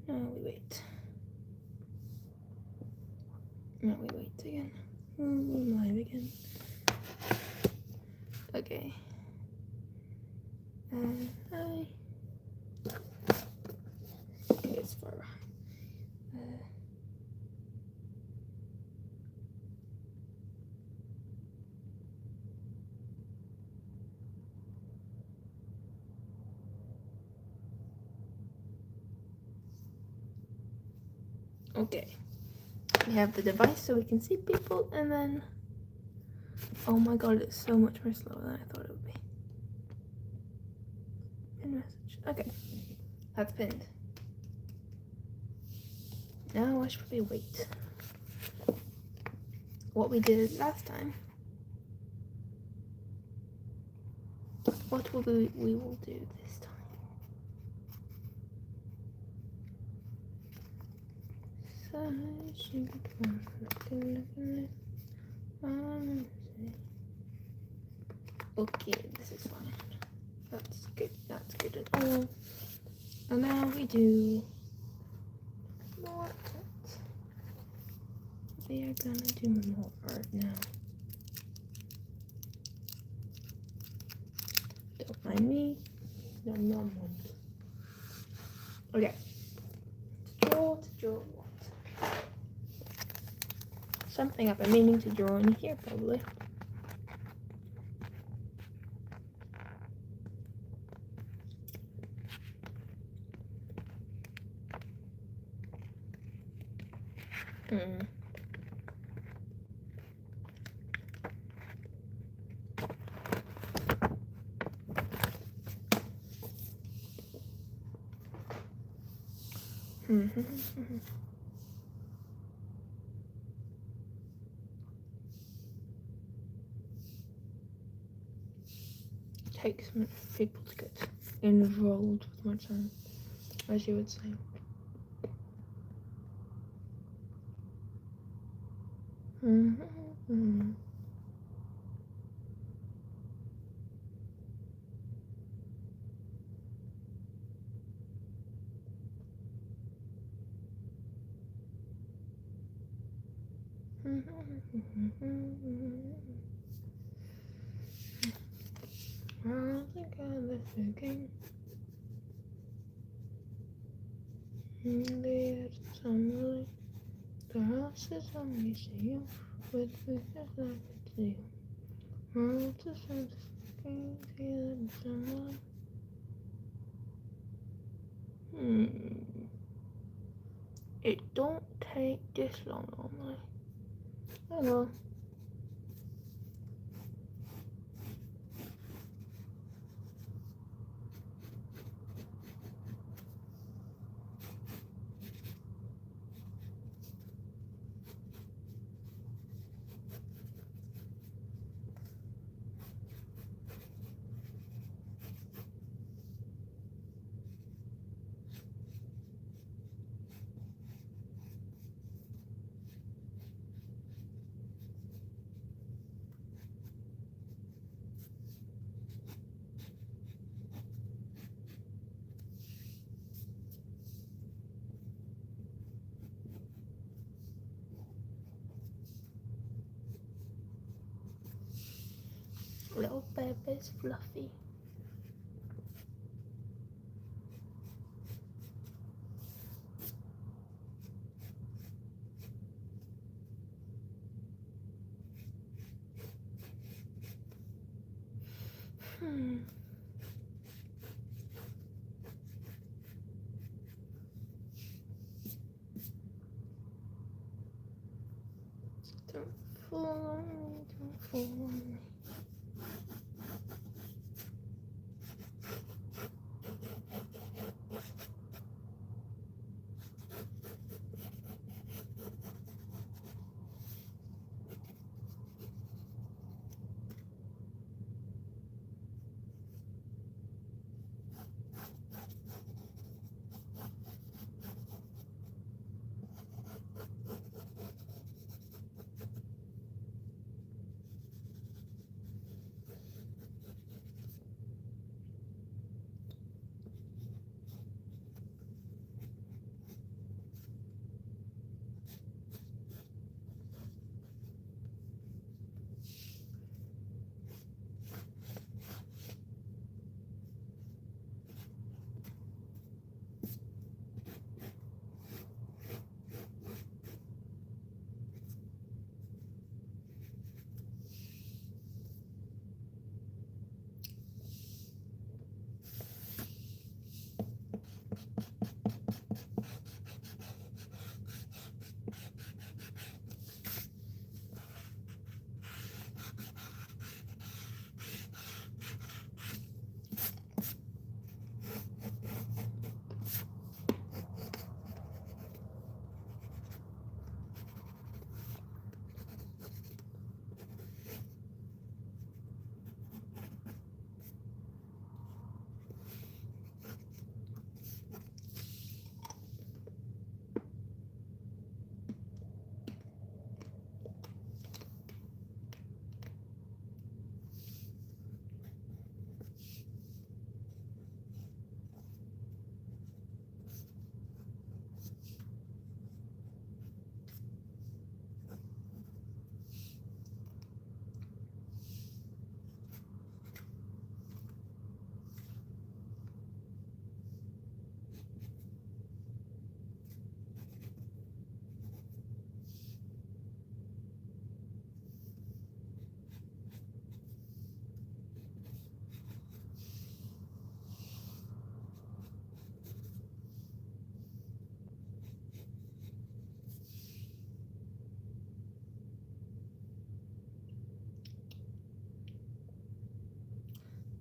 Now we wait. Now we wait again. We're live again. Okay. Hi. Okay, it's far. Okay. We have the device so we can see people, and then oh my god, it's so much more slower than I thought it would be. Pin message. Okay. That's pinned. Now I should probably wait. What we did last time. What will we will do this time? Okay, this is fine. That's good. That's good at all. And now we do more art. We are gonna do more art now. Don't mind me. Nom nom nom. Okay. To draw what? Something I've been meaning to draw in here probably. Takes people to get enrolled with my channel, as you would say. I think I was thinking there's somebody, the house is a museum with pictures I could see. World is something feeling someone. It don't take this long normally. Oh well. Little baby's fluffy. Don't fall on me, don't fall on me.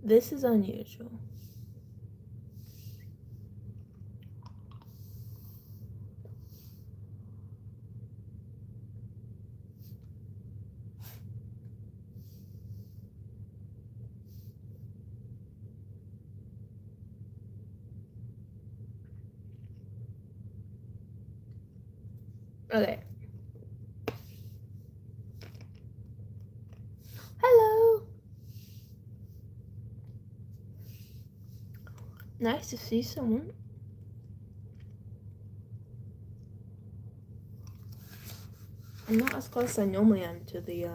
This is unusual. Okay. Hello. Nice to see someone. I'm not as close as I normally am to the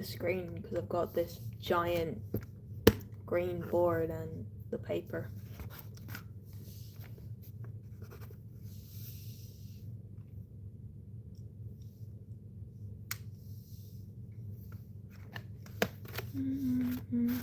screen because I've got this giant green board and the paper. Mm-hmm.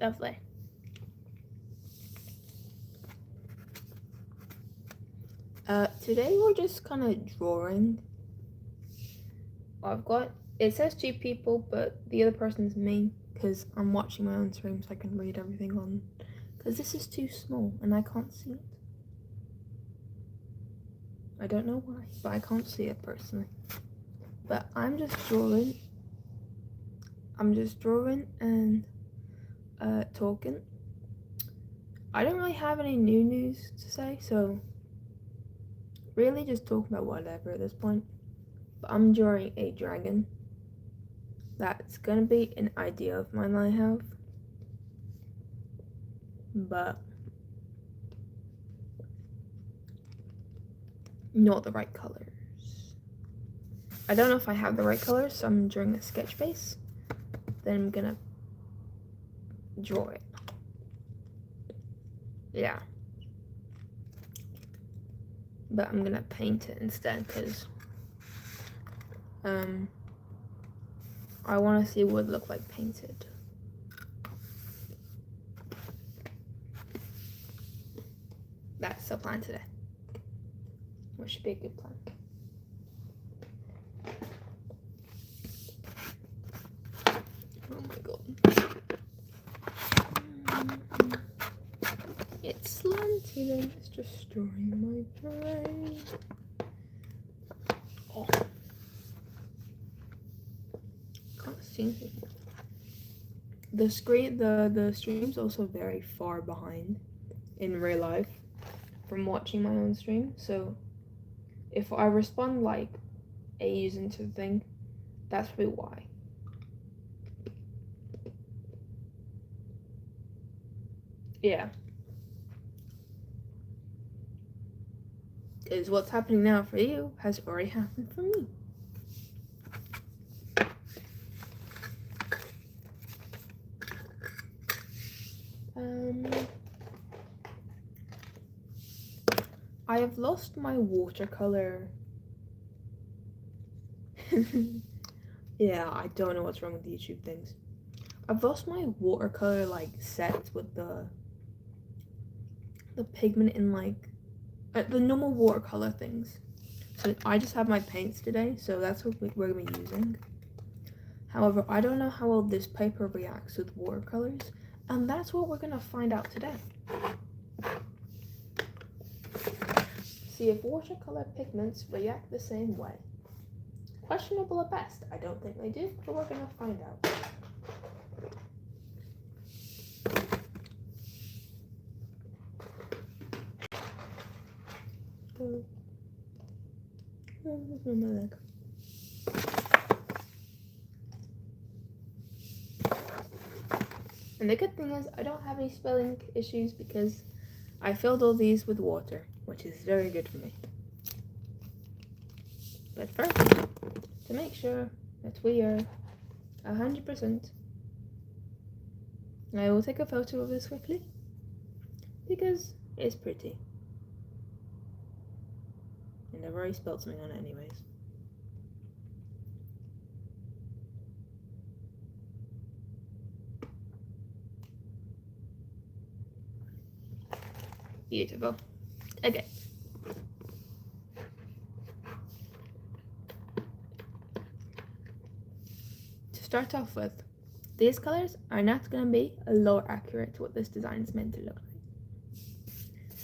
Lovely. Today we're just kind of drawing. It says 2 people, but the other person's me because I'm watching my own stream so I can read everything on, because this is too small and I can't see it. I don't know why, but I can't see it personally. But I'm just drawing. And talking. I don't really have any new news to say, so really just talking about whatever at this point. But I'm drawing a dragon. That's gonna be an idea of mine I have, but not the right colors. I don't know if I have the right colors, so I'm drawing a sketch base. Then I'm gonna draw it. Yeah. But I'm gonna paint it instead because I want to see what it would look like painted. That's the plan today. Which should be a good plan. Oh my god. It's slanted and it's destroying my brain. Oh. Can't see anything. The stream's also very far behind in real life from watching my own stream, so if I respond like ages into the thing, that's probably why. Yeah. Because what's happening now for you has already happened for me. I have lost my watercolor. Yeah, I don't know what's wrong with YouTube things. I've lost my watercolor like sets with the pigment in like the normal watercolor things. So I just have my paints today, so that's what we're gonna be using. However, I don't know how well this paper reacts with watercolors, and that's what we're gonna find out today. See if watercolor pigments react the same way. Questionable at best. I don't think they do, but we're gonna find out. My leg. And the good thing is I don't have any spelling issues because I filled all these with water, which is very good for me. But first, to make sure that we are 100%. I will take a photo of this quickly because it's pretty. And I've already spelled something on it anyways. Beautiful. Okay. To start off with, these colors are not going to be a lot accurate to what this design is meant to look like.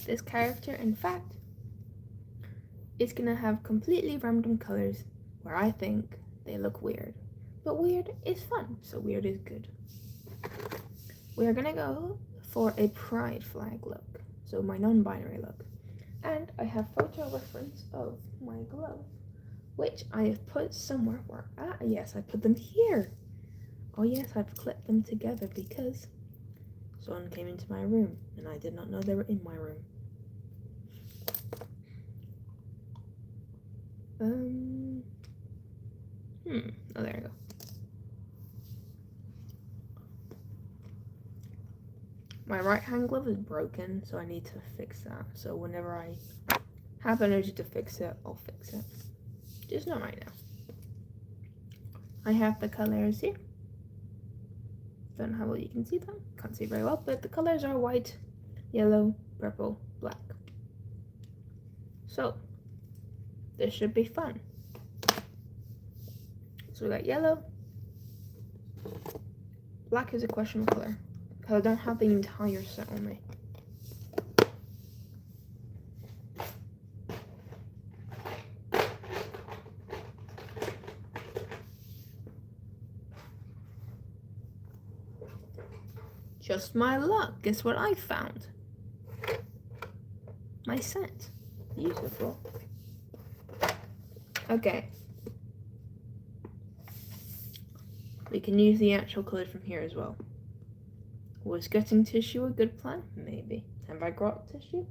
This character, in fact, is going to have completely random colors where I think they look weird. But weird is fun, so weird is good. We are going to go for a pride flag look, so my non-binary look. And I have photo reference of my glove, which I have put somewhere where, yes, I put them here. Oh yes, I've clipped them together because someone came into my room and I did not know they were in my room. Oh, there we go. My right hand glove is broken, so I need to fix that. So whenever I have energy to fix it, I'll fix it. Just not right now. I have the colors here. Don't know how well you can see them. Can't see very well, but the colors are white, yellow, purple, black. So this should be fun. So we got yellow. Black is a questionable color because I don't have the entire set on me. Just my luck. Guess what I found? My set. Beautiful. Okay. We can use the actual colours from here as well. Was getting tissue a good plan? Maybe. Have I got tissue?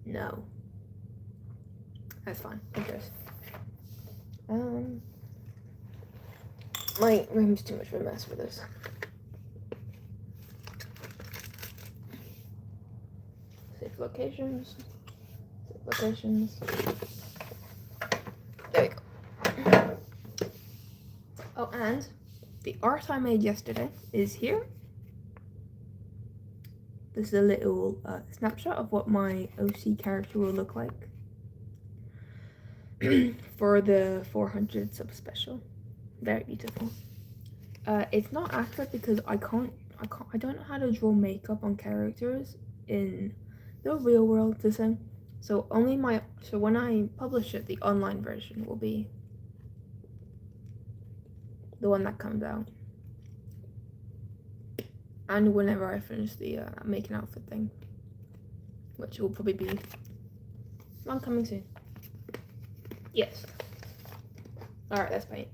No. That's fine. Interest. My room's too much of a mess for this. Save locations. Save locations. There we go. Oh, and the art I made yesterday is here. This is a little snapshot of what my OC character will look like for the 400 sub special. Very beautiful. It's not accurate because I don't know how to draw makeup on characters in the real world the same. So when I publish it, the online version will be the one that comes out. And whenever I finish the make an outfit thing, which will probably be not coming soon. Yes. Alright, let's paint.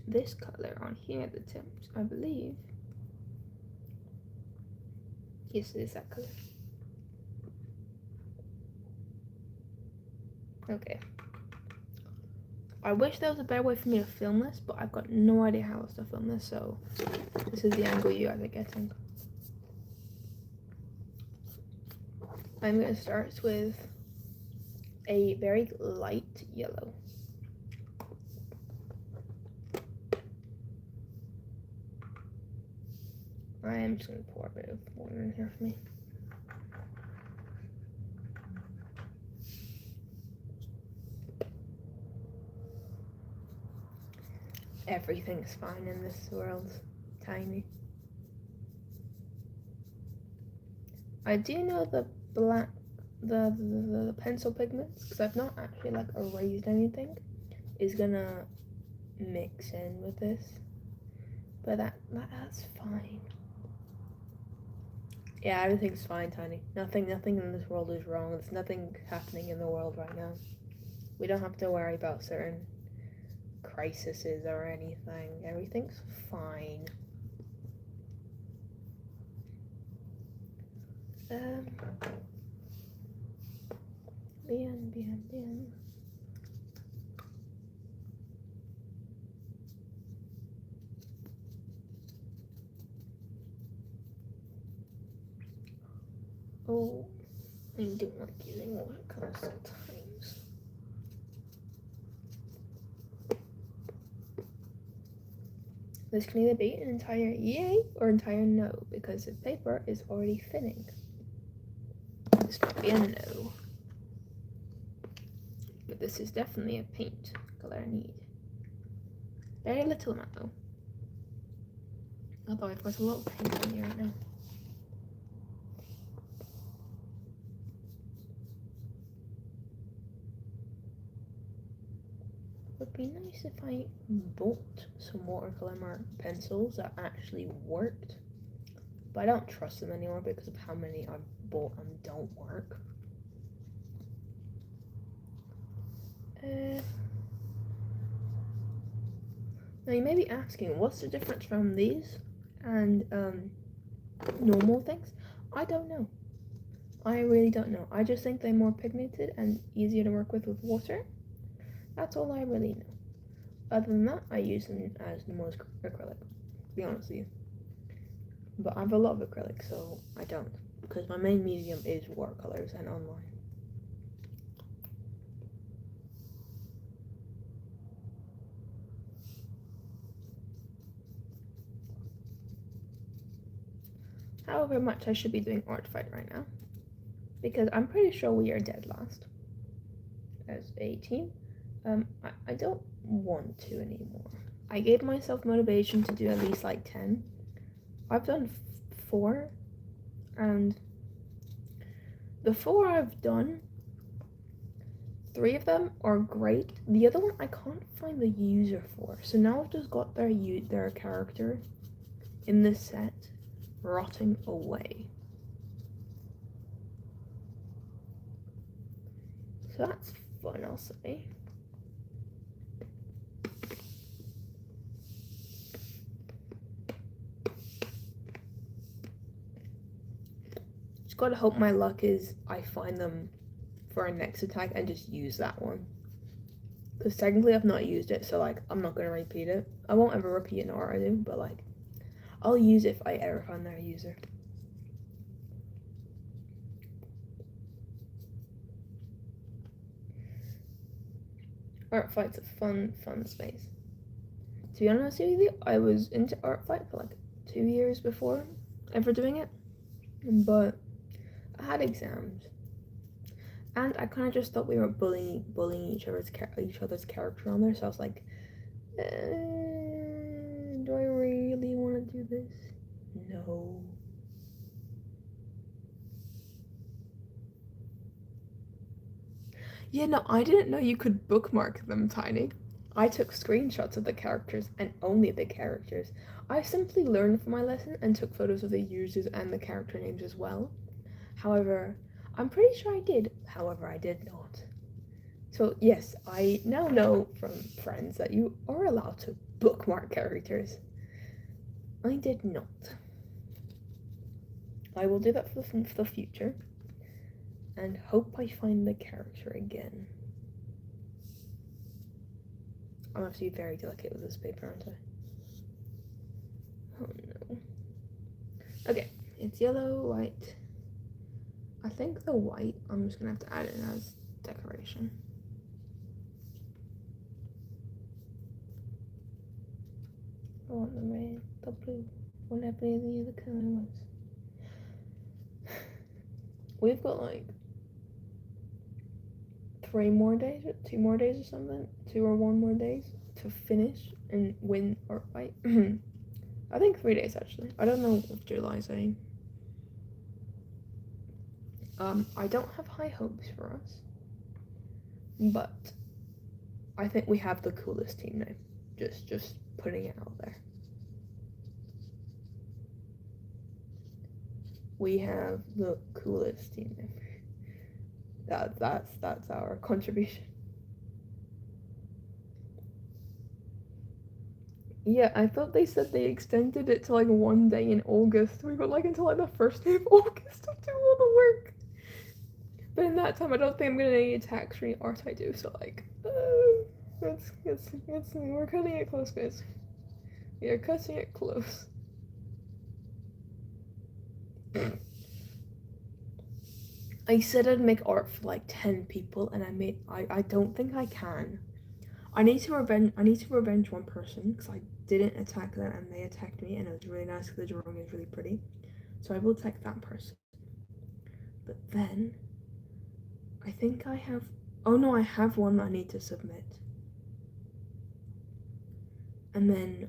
This color on here, the tips, I believe. Yes, it is that color. Okay. I wish there was a better way for me to film this, but I've got no idea how else to film this, so this is the angle you guys are getting. I'm going to start with a very light yellow. I am just going to pour a bit of water in here for me. Everything's fine in this world. Tiny. I do know the black, the pencil pigments, because I've not actually like erased anything, is gonna mix in with this, but that's fine. Yeah, everything's fine, Tiny. Nothing in this world is wrong. There's nothing happening in the world right now. We don't have to worry about certain crises or anything. Everything's fine. Bien. Oh, I don't like using watercolors sometimes. This can either be an entire yay or entire no, because the paper is already thinning. This might be a no. But this is definitely a paint color I need. Very little amount though. Although I've got a lot of paint on here right now. It would be nice if I bought some watercolor pencils that actually worked. But I don't trust them anymore because of how many I've bought and don't work. Now you may be asking, what's the difference from these and normal things? I don't know. I really don't know. I just think they're more pigmented and easier to work with water. That's all I really know. Other than that, I use them as normal acrylic, to be honest with you. But I have a lot of acrylic, so I don't, because my main medium is watercolors and online. However much I should be doing art fight right now, because I'm pretty sure we are dead last as a team. I don't want to anymore. I gave myself motivation to do at least like 10. I've done 4, and the 4 I've done, 3 of them are great. The other one I can't find the user for, so now I've just got their character in this set rotting away. So that's fun, I'll say. Just gotta hope my luck is I find them for our next attack and just use that one. Because technically I've not used it, so like I'm not gonna repeat it. I won't ever repeat an art I do, but like I'll use it if I ever find their user. Art Fight's a fun space. To be honest with you, I was into Art Fight for like 2 years before ever doing it, but I had exams, and I kind of just thought we were bullying each other's character on there. So I was like, do I really want to do this? No. Yeah, no, I didn't know you could bookmark them, Tiny. I took screenshots of the characters and only the characters. I simply learned from my lesson and took photos of the users and the character names as well. However, I'm pretty sure I did. However, I did not. So yes, I now know from friends that you are allowed to bookmark characters. I did not. I will do that for the future. And hope I find the character again. I'm going to be very delicate with this paper, aren't I? Oh no. Okay, it's yellow, white. I think the white, I'm just going to have to add it as decoration. I want the red, the blue, whatever the other colour was. We've got like 2 more days or something, 2 or 1 more days to finish and win Art Fight. I think 3 days actually. I don't know what July's saying. I don't have high hopes for us, but I think we have the coolest team name. Just putting it out there. We have the coolest team name. That's our contribution. Yeah, I thought they said they extended it to like 1 day in August. We got like until like the first day of August to do all the work. But in that time, I don't think I'm gonna need attacks for any art I do. So like, we're cutting it close, guys. We are cutting it close. I said I'd make art for like 10 people, and I don't think I can. I need to revenge one person because I didn't attack them and they attacked me, and it was really nice because the drawing is really pretty. So I will attack that person. But then I think I have. Oh no, I have one that I need to submit. And then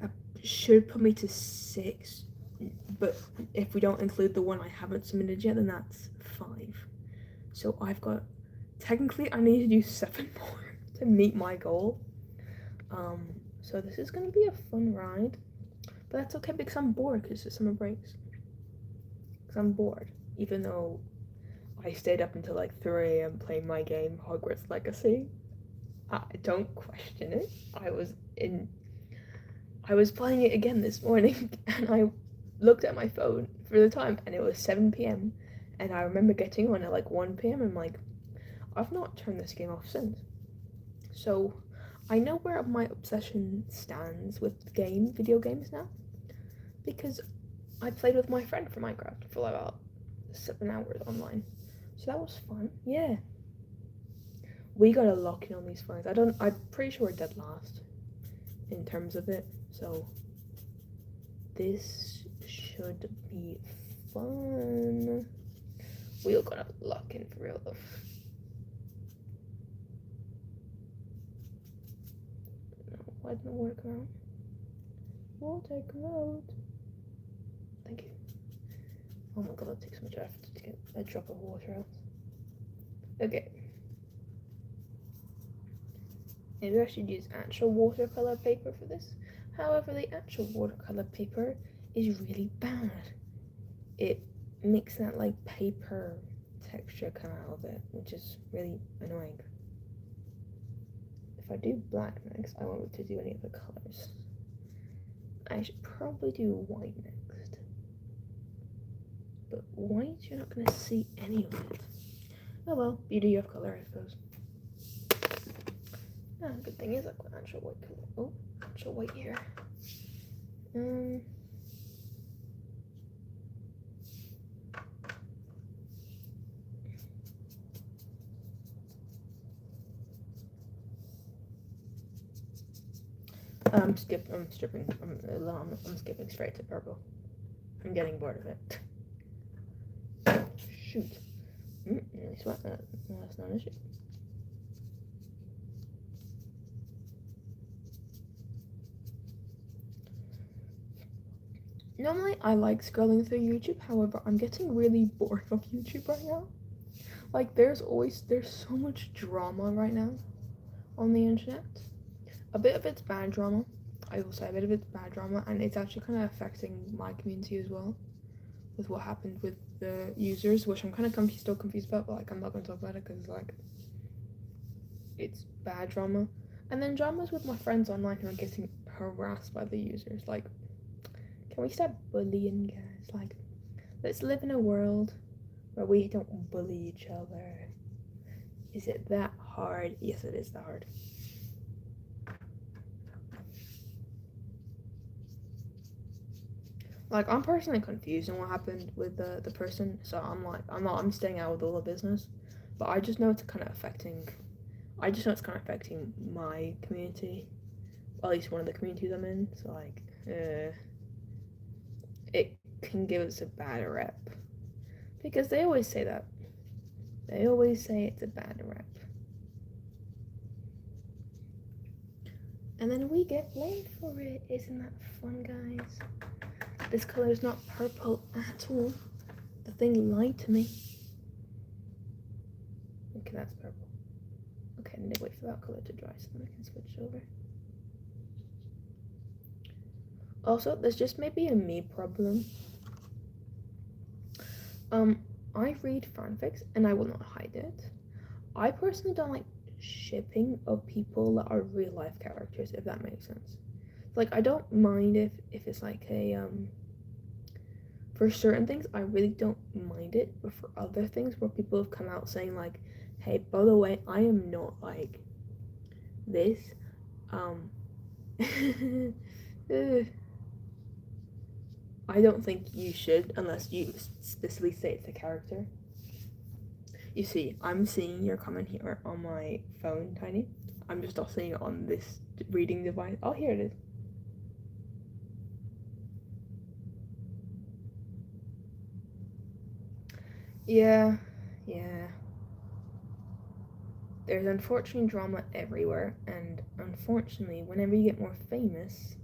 that should put me to 6. But if we don't include the one I haven't submitted yet, then that's 5. So I've got. Technically, I need to do 7 more to meet my goal. So this is gonna be a fun ride. But that's okay because I'm bored because it's summer breaks. Because I'm bored. Even though I stayed up until like 3 a.m. playing my game, Hogwarts Legacy. I don't question it. I was playing it again this morning and I looked at my phone for the time and it was 7 p.m. and I remember getting on at like 1 p.m. and I'm like, I've not turned this game off since. So I know where my obsession stands with video games now, because I played with my friend for Minecraft for like about 7 hours online. So that was fun. Yeah. We gotta lock in on these fights. I'm pretty sure we're dead last in terms of it. So this should be fun. We're gonna lock in for real though. No, why didn't it work out? We'll take a note. Thank you. Oh my god, that takes so much effort to get a drop of water out. Okay. Maybe I should use actual watercolor paper for this. However, the actual watercolor paper is really bad. It makes that like paper texture come out of it, which is really annoying. If I do black next, I won't be able to do any of the colors. I should probably do white next. But white, you're not going to see any of it. Oh well, beauty of color, I suppose. Ah, good thing is I've got actual white color. Oh, actual white here. I'm skipping straight to purple. I'm getting bored of it. Shoot. Nearly sweat that. No, that's not an issue. Normally, I like scrolling through YouTube. However, I'm getting really bored of YouTube right now. Like, there's so much drama right now on the internet. A bit of it's bad drama. I will say a bit of it's bad drama, and it's actually kind of affecting my community as well, with what happened with the users, which I'm kind of still confused about, but like I'm not going to talk about it because like it's bad drama. And then dramas with my friends online who are getting harassed by the users. Like, can we stop bullying, guys? Like, let's live in a world where we don't bully each other. Is it that hard? Yes, it is that hard. Like, I'm personally confused on what happened with the person, so I'm staying out with all the business, but I just know it's kind of affecting my community, or at least one of the communities I'm in, so like, it can give us a bad rep, because they always say that. They always say it's a bad rep. And then we get blamed for it. Isn't that fun, guys? This color is not purple at all. The thing lied to me. Okay, that's purple. Okay, I need to wait for that color to dry so then I can switch over. Also, there's just maybe a me problem. I read fanfics and I will not hide it. I personally don't like shipping of people that are real life characters, if that makes sense. Like, I don't mind if it's like a for certain things, I really don't mind it, but for other things where people have come out saying like, hey, by the way, I am not like this, I don't think you should unless you specifically say it's a character. You see, I'm seeing your comment here on my phone, Tiny. I'm just not seeing it on this reading device. Oh, here it is. Yeah. There's unfortunately drama everywhere, and unfortunately, whenever you get more famous,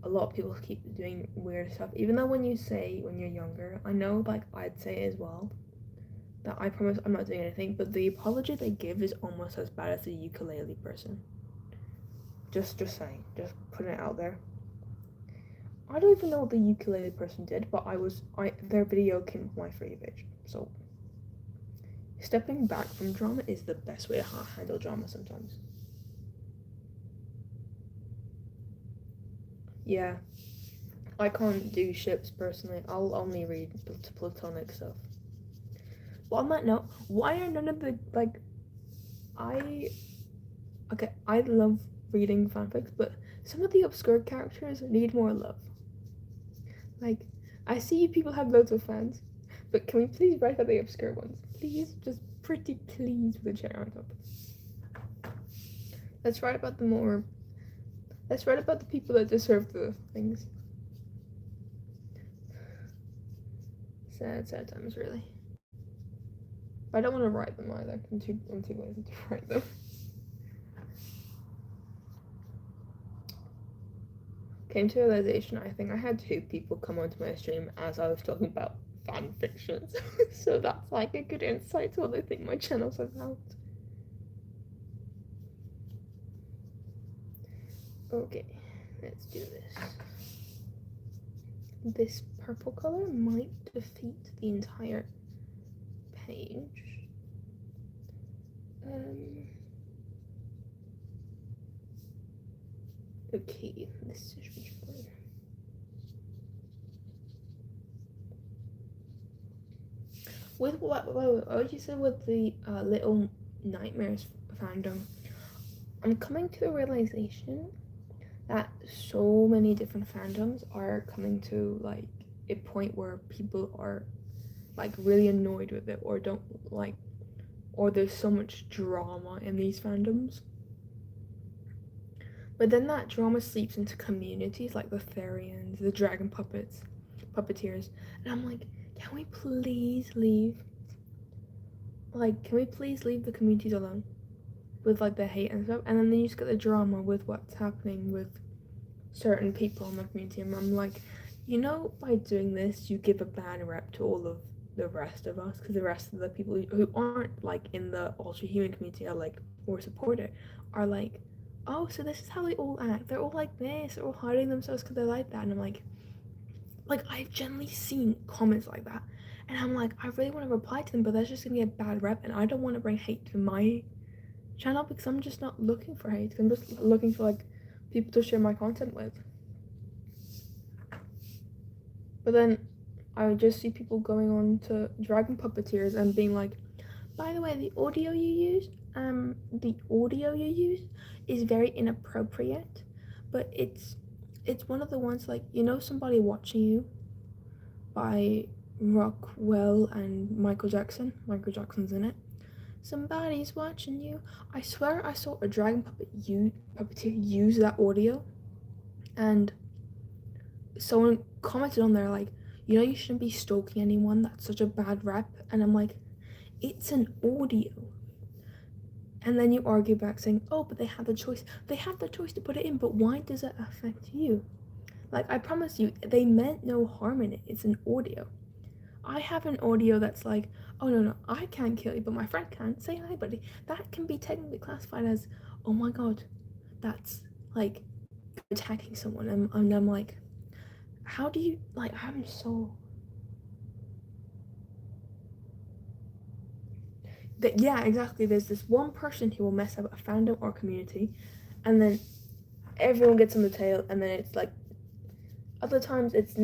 a lot of people keep doing weird stuff. Even though when you say when you're younger, I know, like, I'd say as well that I promise I'm not doing anything, but the apology they give is almost as bad as the ukulele person. Just saying, just putting it out there. I don't even know what the ukulele person did, but their video came up my For You page. So stepping back from drama is the best way to handle drama sometimes. Yeah, I can't do ships personally. I'll only read platonic stuff. But on that note, why are none of the I love reading fanfics, but some of the obscure characters need more love. Like, I see people have loads of fans, but can we please write about the obscure ones? Please, just pretty please with a chair on top. Let's write about the people that deserve the things. Sad times, really. I don't want to write them either. I'm too lazy to write them. Came to a realization, I think I had 2 people come onto my stream as I was talking about fan fictions. So that's like a good insight to what I think my channel's about. Okay, let's do this. This purple color might defeat the entire page. Okay, this should be fine. With what you said with the Little Nightmares fandom, I'm coming to the realization that so many different fandoms are coming to like a point where people are like really annoyed with it or don't like, or there's so much drama in these fandoms. But then that drama seeps into communities like the Therians, the dragon puppeteers, and I'm like, can we please leave the communities alone with like the hate and stuff? And then you just get the drama with what's happening with certain people in the community, and I'm like, you know, by doing this you give a bad rep to all of the rest of us, because the rest of the people who aren't like in the ultra human community are like, or support it, are like, oh, so this is how they all act, they're all like this, they're all hiding themselves because they're like that. And I'm like I've generally seen comments like that, and I'm like, I really want to reply to them, but that's just gonna be a bad rep, and I don't want to bring hate to my channel, because I'm just not looking for hate. I'm just looking for like people to share my content with. But then I would just see people going on to dragon puppeteers and being like, by the way, the audio you use is very inappropriate, but it's one of the ones, like, you know, Somebody Watching You by Rockwell and Michael Jackson. Michael Jackson's in it. Somebody's watching you. I swear I saw a dragon puppeteer use that audio, and someone commented on there like, you know, you shouldn't be stalking anyone, that's such a bad rep. And I'm like, it's an audio. And then you argue back saying, oh, but they have the choice to put it in, but why does it affect you? Like, I promise you, they meant no harm in it. It's an audio. I have an audio that's like, oh no, I can't kill you, but my friend can. Say hi, buddy. That can be technically classified as, oh my god, that's like attacking someone. And I'm like, how do you, like, I'm so... yeah, exactly. There's this one person who will mess up a fandom or community, and then everyone gets on the tail, and then it's like, other times it's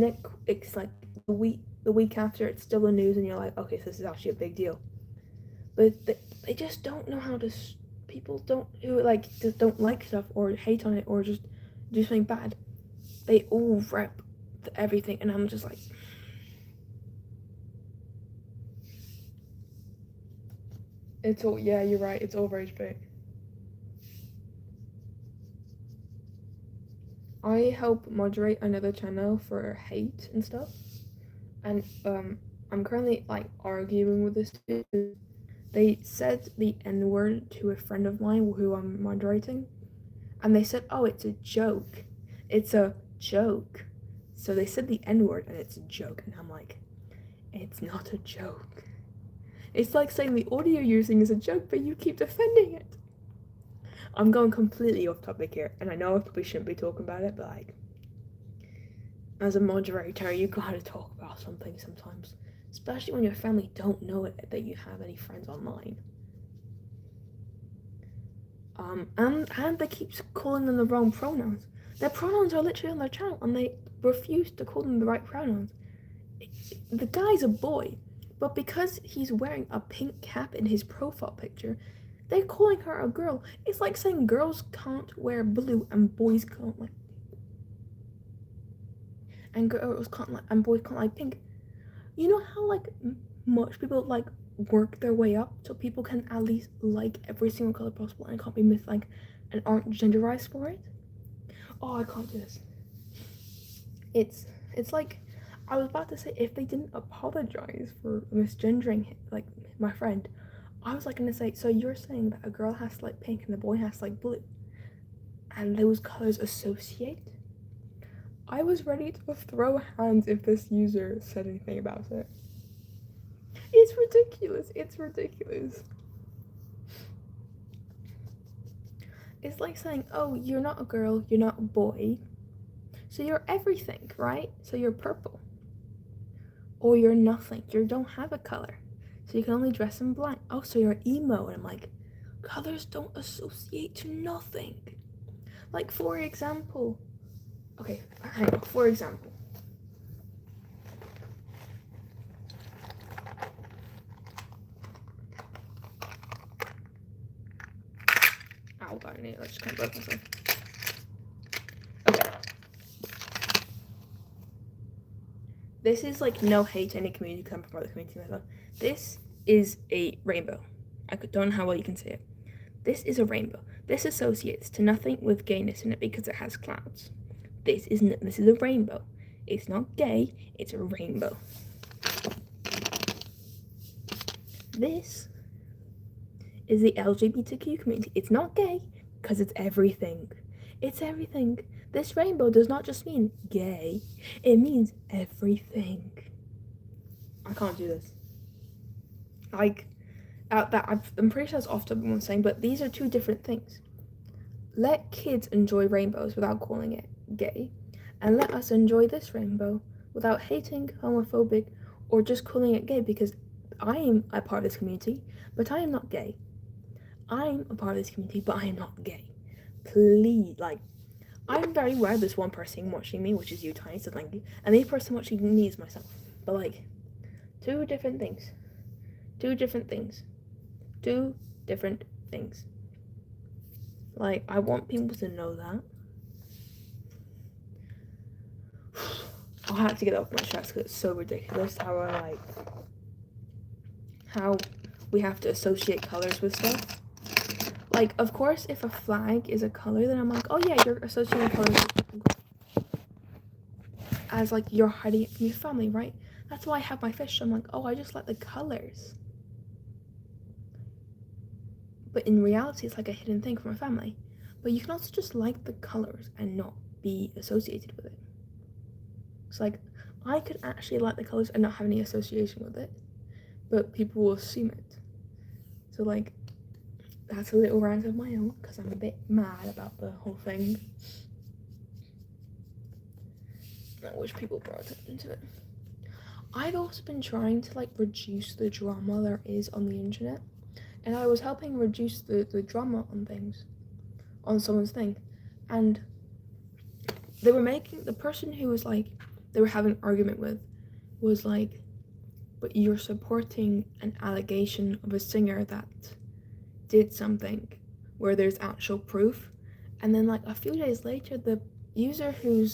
like the week after it's still the news and you're like, okay, so this is actually a big deal. But they just don't know how to. People don't who like just don't like stuff or hate on it or just do something bad. They all rep everything, and I'm just like, it's all, yeah, you're right, it's all rage bait. I help moderate another channel for hate and stuff, and I'm currently like arguing with this dude. They said the N-word to a friend of mine who I'm moderating, and they said, oh, it's a joke. It's a joke. So they said the N-word and it's a joke, and I'm like, it's not a joke. It's like saying the audio you're using is a joke, but you keep defending it. I'm going completely off topic here, and I know I probably shouldn't be talking about it, but like, as a moderator, you gotta talk about something sometimes, especially when your family don't know it, that you have any friends online. And they keep calling them the wrong pronouns. Their pronouns are literally on their channel, and they refuse to call them the right pronouns. The guy's a boy, but because he's wearing a pink cap in his profile picture, they're calling her a girl. It's like saying girls can't wear blue and boys can't like, and girls can't like, and boys can't like pink. You know how like much people like work their way up so people can at least like every single color possible and can't be like and aren't genderized for it. Oh, I can't do this. It's like, I was about to say, if they didn't apologize for misgendering like my friend, I was like gonna say, so you're saying that a girl has to like pink and the boy has to like blue, and those colors associate? I was ready to throw hands if this user said anything about it. It's ridiculous. It's ridiculous. It's like saying, oh, you're not a girl, you're not a boy, so you're everything, right? So you're purple. Or you're nothing. You don't have a color. So you can only dress in black. Oh, so you're emo. And I'm like, colors don't associate to nothing. Like, for example. Okay, hang on. For example. Ow, darn it. I just kind of broke myself. Okay. This is like no hate to any community because I'm part of the community myself. This is a rainbow. I don't know how well you can see it. This is a rainbow. This associates to nothing with gayness in it because it has clouds. This is a rainbow. It's not gay, it's a rainbow. This is the LGBTQ community. It's not gay because it's everything. It's everything. This rainbow does not just mean gay, it means everything. I can't do this. Like, I'm pretty sure that's off topic what I'm saying, but these are two different things. Let kids enjoy rainbows without calling it gay, and let us enjoy this rainbow without hating, homophobic, or just calling it gay, because I am a part of this community, but I am not gay. I'm a part of this community, but I am not gay. Please, like, I'm very aware of this one person watching me, which is you, Tiny, so thank you. And the person watching me is myself. But, like, two different things. Two different things. Two different things. Like, I want people to know that. I'll have to get it off my chest because it's so ridiculous how we have to associate colors with stuff. Like, of course, if a flag is a color, then I'm like, oh yeah, you're associating colors as like you're hiding it from your family, right? That's why I have my fish. I'm like, oh, I just like the colors. But in reality, it's like a hidden thing from my family. But you can also just like the colors and not be associated with it. It's like, I could actually like the colors and not have any association with it, but people will assume it. So like, that's a little rant of my own because I'm a bit mad about the whole thing. I wish people brought attention to it. I've also been trying to like reduce the drama there is on the internet, and I was helping reduce the drama on things, on someone's thing, and they were making, the person who was like, they were having an argument with, was like, but you're supporting an allegation of a singer that did something where there's actual proof. And then like a few days later, the user who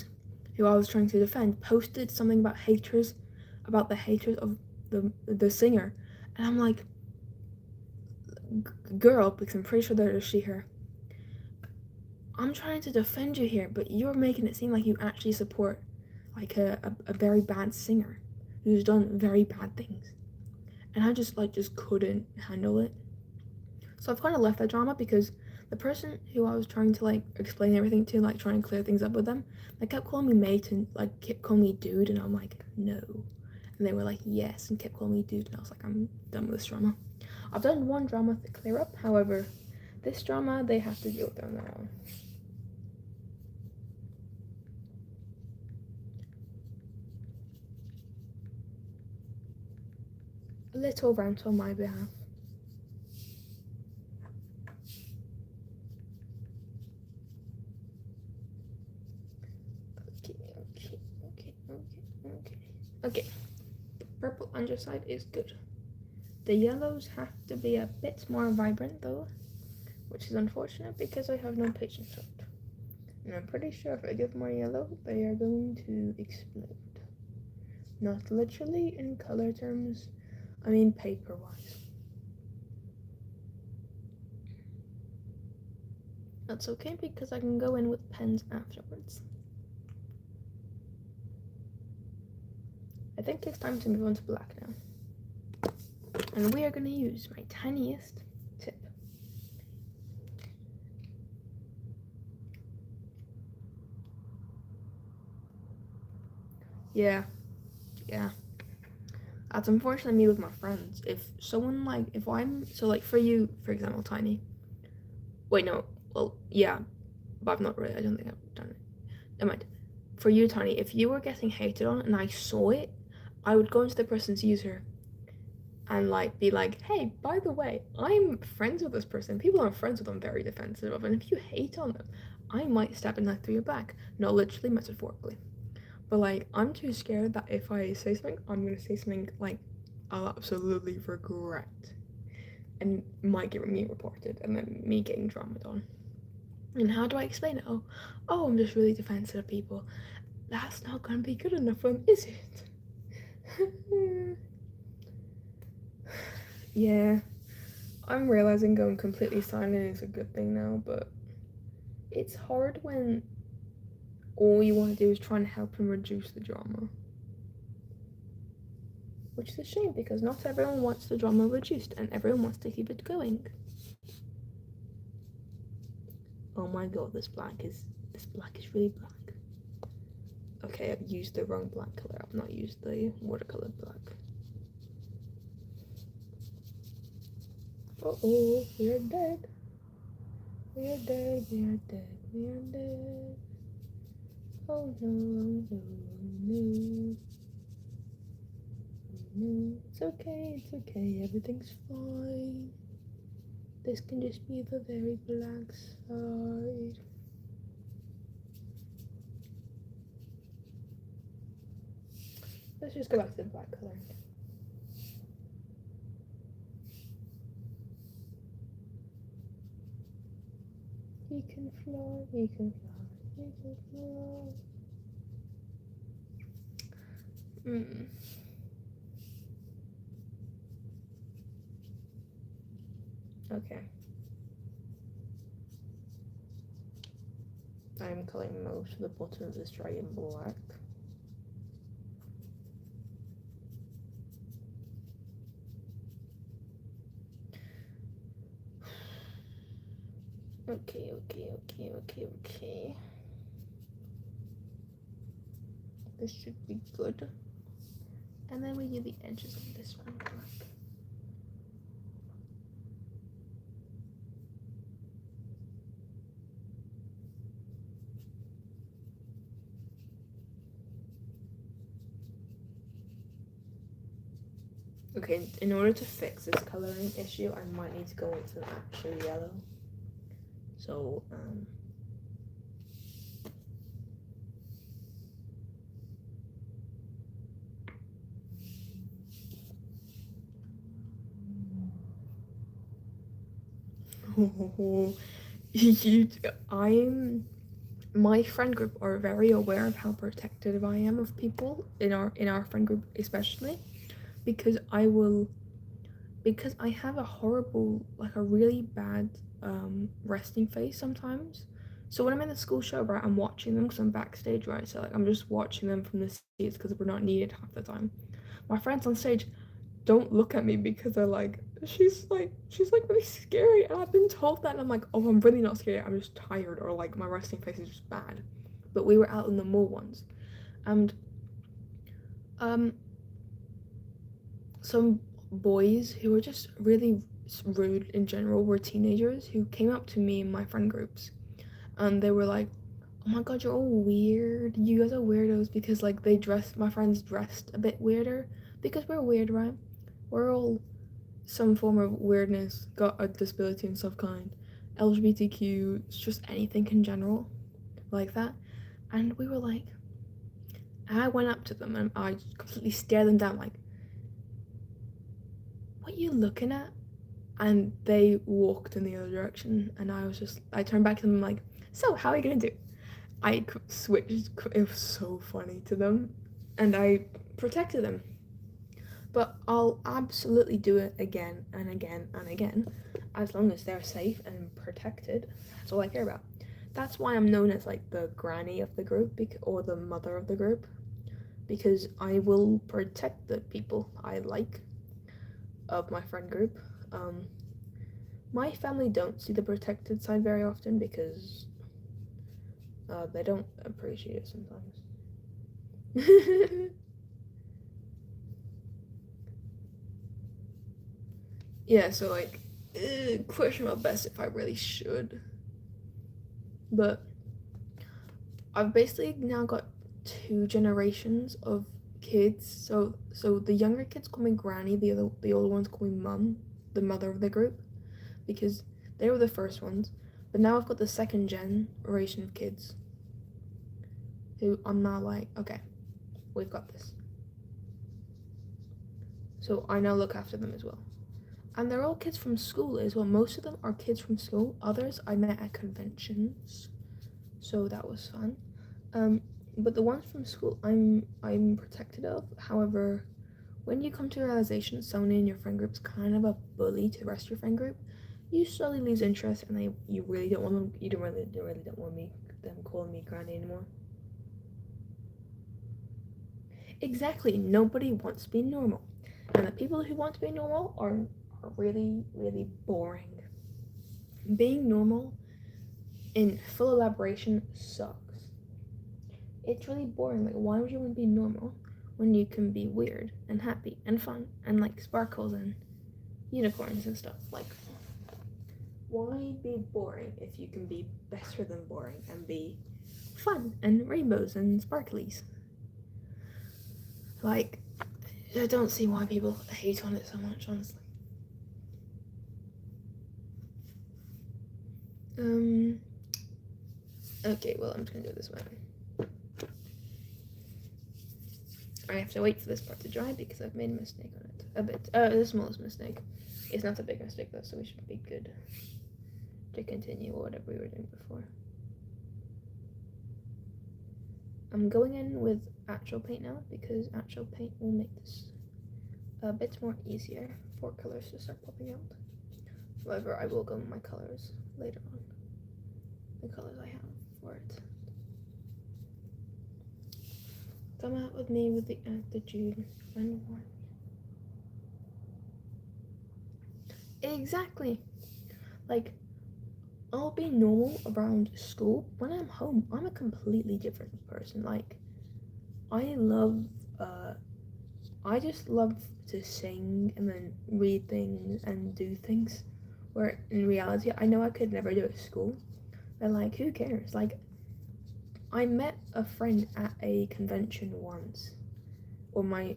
I was trying to defend posted something about the haters of the singer. And I'm like, girl, because I'm pretty sure that is she, her. I'm trying to defend you here, but you're making it seem like you actually support like a very bad singer who's done very bad things. And I just couldn't handle it. So I've kind of left that drama because the person who I was trying to like explain everything to, like trying to clear things up with them, they kept calling me mate and like kept calling me dude, and I'm like, no. And they were like, yes, and kept calling me dude, and I was like, I'm done with this drama. I've done one drama to clear up, however, this drama they have to deal with on their own. A little rant on my behalf. Okay. The purple underside is good. The yellows have to be a bit more vibrant though, which is unfortunate because I have no patience left. And I'm pretty sure if I give more yellow, they are going to explode. Not literally in color terms, I mean paper-wise. That's okay because I can go in with pens afterwards. I think it's time to move on to black now. And we are going to use my tiniest tip. Yeah. That's unfortunately me with my friends. If someone like, if I'm, so like for you, for example, Tiny. Wait, no. Well, yeah. But I've not really, I don't think I've done it. Never mind. For you, Tiny, if you were getting hated on and I saw it, I would go into the person's user and like be like, hey, by the way, I'm friends with this person. People I'm friends with I'm very defensive of, and if you hate on them, I might stab a knife through your back. Not literally, metaphorically. But like, I'm too scared that if I say something, I'm gonna say something like I'll absolutely regret and might get me reported and then me getting dramaed on. And how do I explain it? Oh, I'm just really defensive of people. That's not gonna be good enough for them, is it? Yeah, I'm realizing going completely silent is a good thing now, but it's hard when all you want to do is try and help and reduce the drama. Which is a shame because not everyone wants the drama reduced and everyone wants to keep it going. Oh my god, this black is really black. Okay, I've used the wrong black color. I've not used the watercolor black. Uh-oh, we are dead. We are dead, we are dead, we are dead. Oh no, no, no. No, it's okay, everything's fine. This can just be the very black side. Let's just go back to the black color. He can fly, he can fly, he can fly. Okay. I'm coloring most of the bottom of this dragon black. Okay. This should be good. And then we do the edges of this one black. Okay, in order to fix this coloring issue, I might need to go into an actual yellow. So, My friend group are very aware of how protective I am of people in our friend group, especially because I have a horrible, like a really bad resting face sometimes. So when I'm in the school show, right, I'm watching them because I'm backstage, right? So like I'm just watching them from the seats because we're not needed half the time. My friends on stage don't look at me because they're like, she's like really scary, and I've been told that, and I'm like, oh, I'm really not scared. I'm just tired, or like my resting face is just bad. But we were out in the mall once, and um, some boys who were just really rude in general were teenagers who came up to me and my friend groups, and they were like, oh my god, you're all weird, you guys are weirdos, because like my friends dressed a bit weirder because we're weird, right? We're all some form of weirdness, got a disability in some kind, LGBTQ, it's just anything in general like that. And we were like, I went up to them and I completely stared them down like, what are you looking at? And they walked in the other direction, and I turned back to them like, so how are you gonna do? I switched, it was so funny to them, and I protected them. But I'll absolutely do it again and again and again, as long as they're safe and protected. That's all I care about. That's why I'm known as like the granny of the group, or the mother of the group, because I will protect the people I like of my friend group. My family don't see the protected side very often because they don't appreciate it sometimes. Yeah, so like, question my best if I really should. But I've basically now got 2 generations of kids. So the younger kids call me granny, the older ones call me mum, the mother of the group, because they were the first ones. But now I've got the second generation of kids who I'm now like, okay, we've got this. So I now look after them as well. And they're all kids from school as well. Most of them are kids from school. Others I met at conventions, so that was fun. But the ones from school I'm protected of. However, when you come to a realization someone in your friend group's kind of a bully to the rest of your friend group, you slowly lose interest, and you really don't want them. You really don't want them calling me granny anymore. Exactly. Nobody wants to be normal, and the people who want to be normal are really, really boring. Being normal, in full elaboration, sucks. It's really boring. Like, why would you want to be normal when you can be weird and happy and fun and like sparkles and unicorns and stuff? Like, why be boring if you can be better than boring and be fun and rainbows and sparklies? Like, I don't see why people hate on it so much, honestly. Okay, well, I'm just gonna do it this way. I have to wait for this part to dry because I've made a mistake on it. A bit. The smallest mistake. It's not a big mistake though, so we should be good to continue whatever we were doing before. I'm going in with actual paint now because actual paint will make this a bit more easier for colors to start popping out. However, I will go with my colors later on. The colors I have for it. Come out with me with the attitude and warn me. Exactly. Like, I'll be normal around school. When I'm home, I'm a completely different person. Like, I just love to sing and then read things and do things. Where in reality, I know I could never do it at school. But like, who cares? Like, I met a friend at a convention once, or my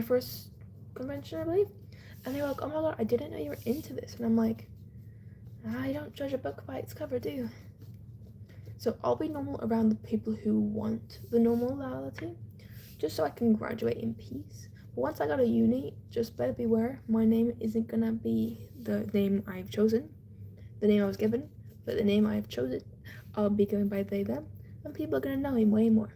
first convention, I believe, and they were like, oh my god, I didn't know you were into this, and I'm like, I don't judge a book by its cover, do you? So I'll be normal around the people who want the normality, just so I can graduate in peace. But once I go to uni, just better beware, my name isn't gonna be the name I've chosen. the name I was given, but the name I have chosen, I'll be going by they, them, and people are gonna know me way more.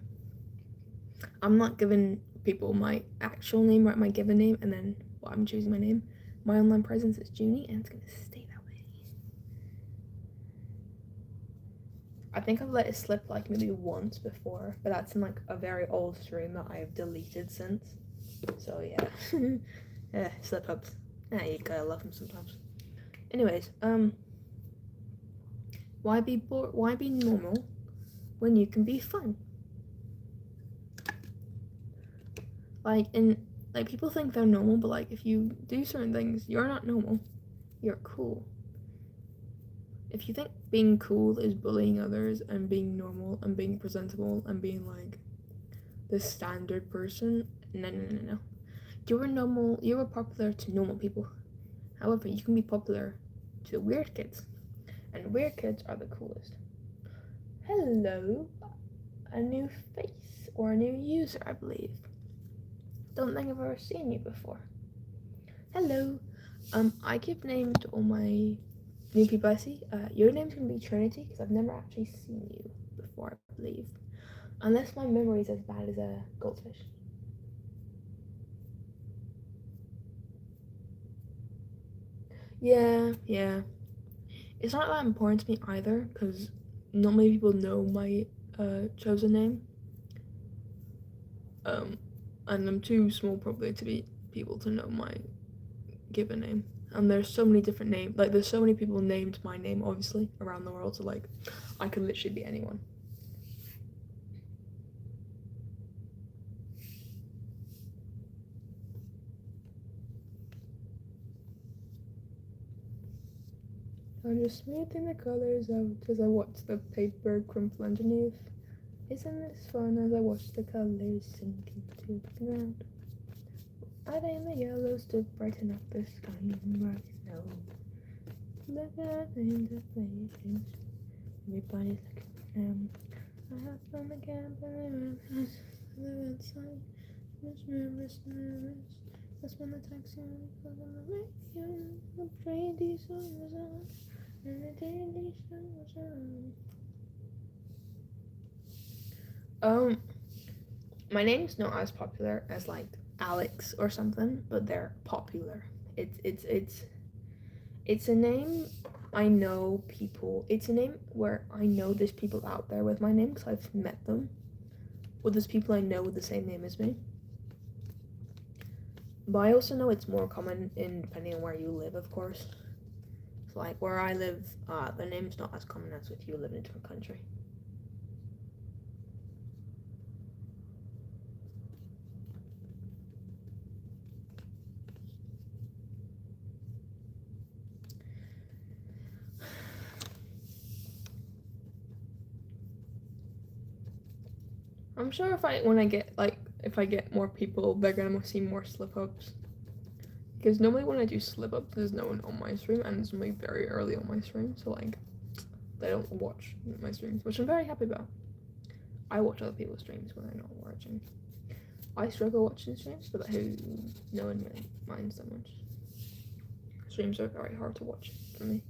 I'm not giving people my actual name or my given name, and then I'm choosing my name. My online presence is Junie, and it's gonna stay that way. I think I've let it slip like maybe once before, but that's in like a very old stream that I've deleted since. So yeah, yeah, slip ups. Yeah, you gotta love them sometimes. Anyways, why be why be normal when you can be fun? Like people think they're normal, but like if you do certain things, you're not normal. You're cool. If you think being cool is bullying others and being normal and being presentable and being like the standard person, no. You're popular to normal people. However, you can be popular to weird kids. And weird kids are the coolest. Hello, a new face or a new user, I believe. Don't think I've ever seen you before. Hello. I give names to all my new people I see. Your name's gonna be Trinity because I've never actually seen you before, I believe. Unless my memory is as bad as a goldfish. Yeah. It's not that important to me either because not many people know my chosen name. And I'm too small probably to be people to know my given name. And there's so many different names. Like there's so many people named my name obviously around the world. So like I could literally be anyone. I'm just smoothing the colors out as I watch the paper crumple underneath. Isn't this fun as I watch the colors sink into the ground? Adding the yellows to brighten up the sky and bright snow. Look at the interpretations. Everybody's looking for I have found the gap and the outside. Miss nervous. That's when the taxi on the radio. The pretty song was on. And the daily show was on. My name's not as popular as like Alex or something, but they're popular. It's a name I know people. It's a name where I know there's people out there with my name because I've met them. Well, there's people I know with the same name as me. But I also know it's more common in depending on where you live, of course. So like where I live, the name's not as common as if you live in a different country. I'm sure if I get more people, they're gonna see more slip ups. Because normally when I do slip ups, there's no one on my stream, and it's normally very early on my stream, so like they don't watch my streams, which I'm very happy about. I watch other people's streams when I'm not watching. I struggle watching streams, but no one minds so much. Streams are very hard to watch for me.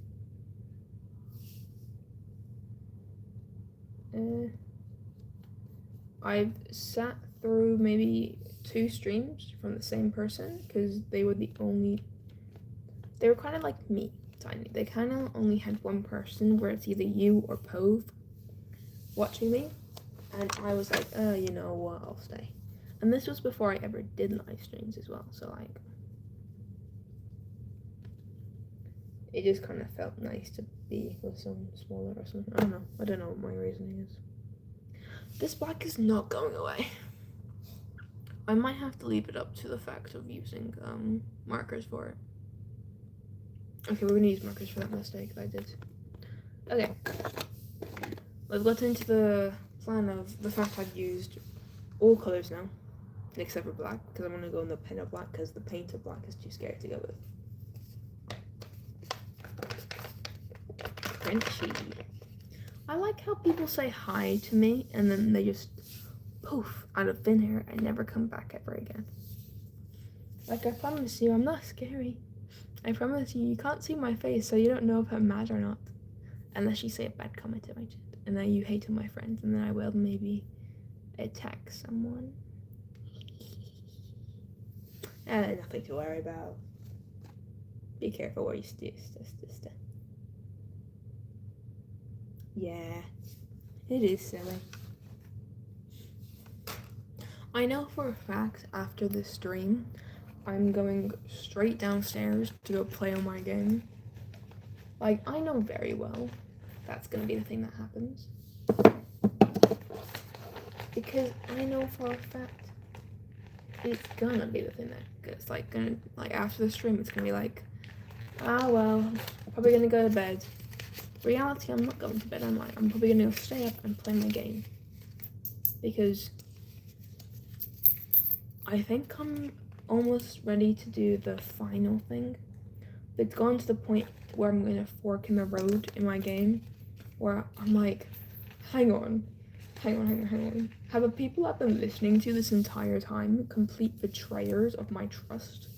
I've sat through maybe 2 streams from the same person because they were kind of like me, tiny. They kind of only had one person where it's either you or Pove watching me, and I was like, you know what, I'll stay. And this was before I ever did live streams as well, so like it just kind of felt nice to be with someone smaller or something. I don't know what my reasoning is. This black is not going away. I might have to leave it up to the fact of using markers for it. Okay, we're gonna use markers for that mistake that I did. Okay. We've gotten into the plan of the fact I've used all colours now, except for black, because I'm gonna go in the pen of black, because the paint of black is too scary to go with. Frenchie. I like how people say hi to me and then they just poof out of thin air and never come back ever again. Like, I promise you, I'm not scary. I promise you, you can't see my face, so you don't know if I'm mad or not. Unless you say a bad comment in my chat, and then you hate all my friends, and then I will maybe attack someone. Nothing to worry about. Be careful where you stay. Yeah, it is silly. I know for a fact after this stream, I'm going straight downstairs to go play on my game. Like, I know very well that's gonna be the thing that happens. Because I know for a fact it's gonna be the thing that it's like gonna, like after the stream, it's gonna be like, well, probably gonna go to bed. Reality, I'm not going to bed, I'm probably gonna go stay up and play my game. Because I think I'm almost ready to do the final thing. It's gone to the point where I'm gonna fork in the road in my game, where I'm like, hang on. Have the people I've been listening to this entire time complete betrayers of my trust?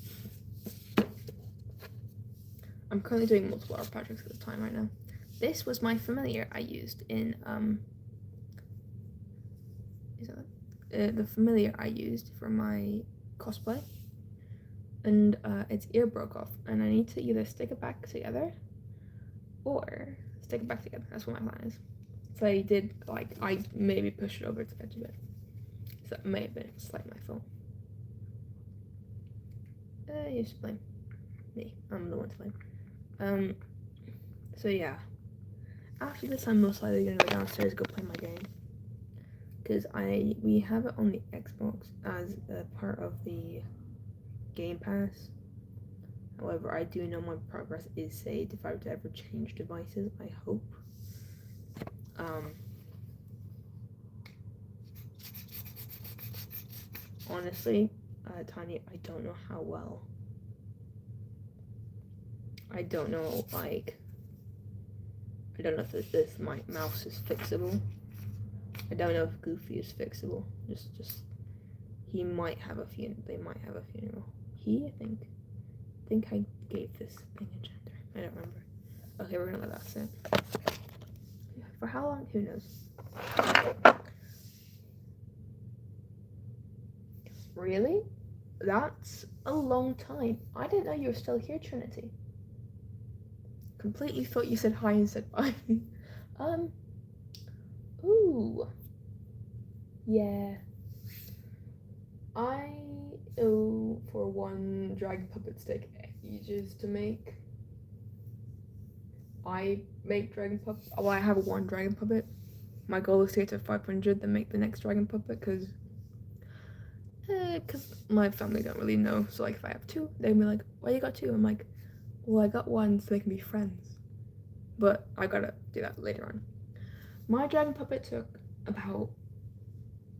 I'm currently doing multiple art projects at the time right now. This was my familiar I used in, the familiar I used for my cosplay. And its ear broke off, and I need to either stick it back together or stick it back together. That's what my plan is. So I did, like, I maybe pushed it over to the edge of it. So that may have been slightly my fault. You should blame me. I'm the one to blame. So yeah. After this, I'm most likely gonna go downstairs and go play my game. Because we have it on the Xbox as a part of the Game Pass. However, I do know my progress is saved if I were to ever change devices, I hope. Honestly, Tanya, I don't know how well. I don't know, like, I don't know if this my mouse is fixable. I don't know if Goofy is fixable. Just he might have a funeral. They might have a funeral. I think I gave this thing a gender. I don't remember. Okay, we're gonna let that sit. For how long? Who knows? Really? That's a long time. I didn't know you were still here, Trinity. Completely thought you said hi and said bye. Ooh. Yeah. I owe for one dragon puppet stick ages to make. I make dragon puppet. Well, I have one dragon puppet. My goal is to get to 500, then make the next dragon puppet, because my family don't really know. So like, if I have two, they'll be like, "Why you got two?" I'm like, "Well, I got one so they can be friends." But I gotta do that later on. My dragon puppet took about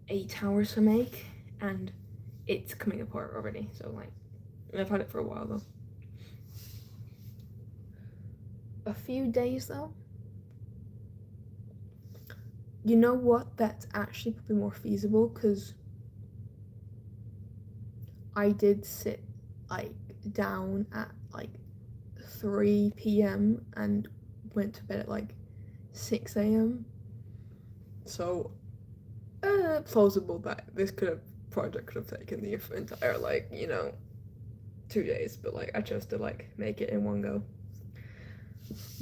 8 hours to make, and it's coming apart already. So like, I've had it for a while though. A few days though. You know what? That's actually probably more feasible, because I did sit like down at like 3 p.m. and went to bed at like 6 a.m. So plausible that this project could have taken the entire, like, 2 days, but like I chose to like make it in one go.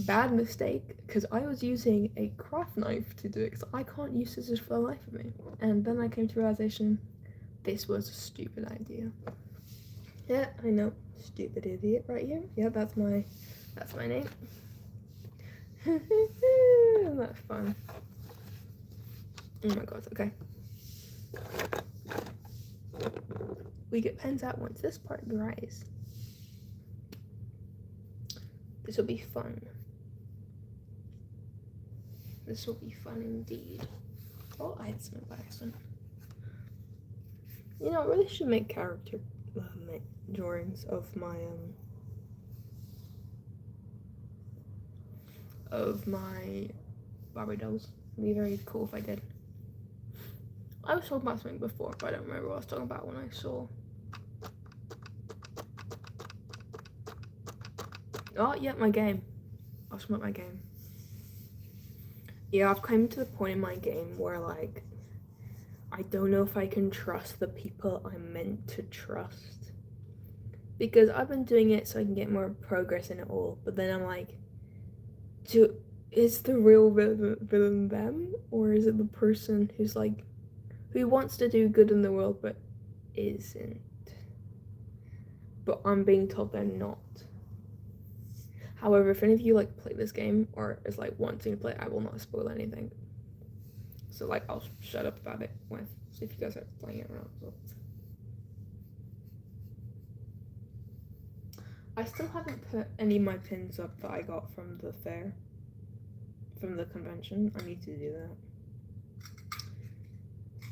Bad mistake, because I was using a craft knife to do it, because I can't use scissors for the life of me. And then I came to realization this was a stupid idea. Yeah, I know, stupid idiot right here. Yeah, that's my name. That's fun. Oh my god, okay. We get pens out once this part dries. This will be fun. This will be fun indeed. Oh, I had some by accident. I really should make character drawings of my Barbie dolls. It'd be very cool if I did. I was talking about something before, but I don't remember what I was talking about when I saw. Oh, yeah, my game. I'll submit my game. Yeah, I've come to the point in my game where, like, I don't know if I can trust the people I'm meant to trust. Because I've been doing it so I can get more progress in it all, but then I'm like, is the real villain them? Or is it the person who's like, who wants to do good in the world but isn't? But I'm being told they're not. However, if any of you like play this game or is like wanting to play, I will not spoil anything. So like I'll shut up about it when see if you guys are playing it or not. So. I still haven't put any of my pins up that I got from the fair, from the convention. I need to do that.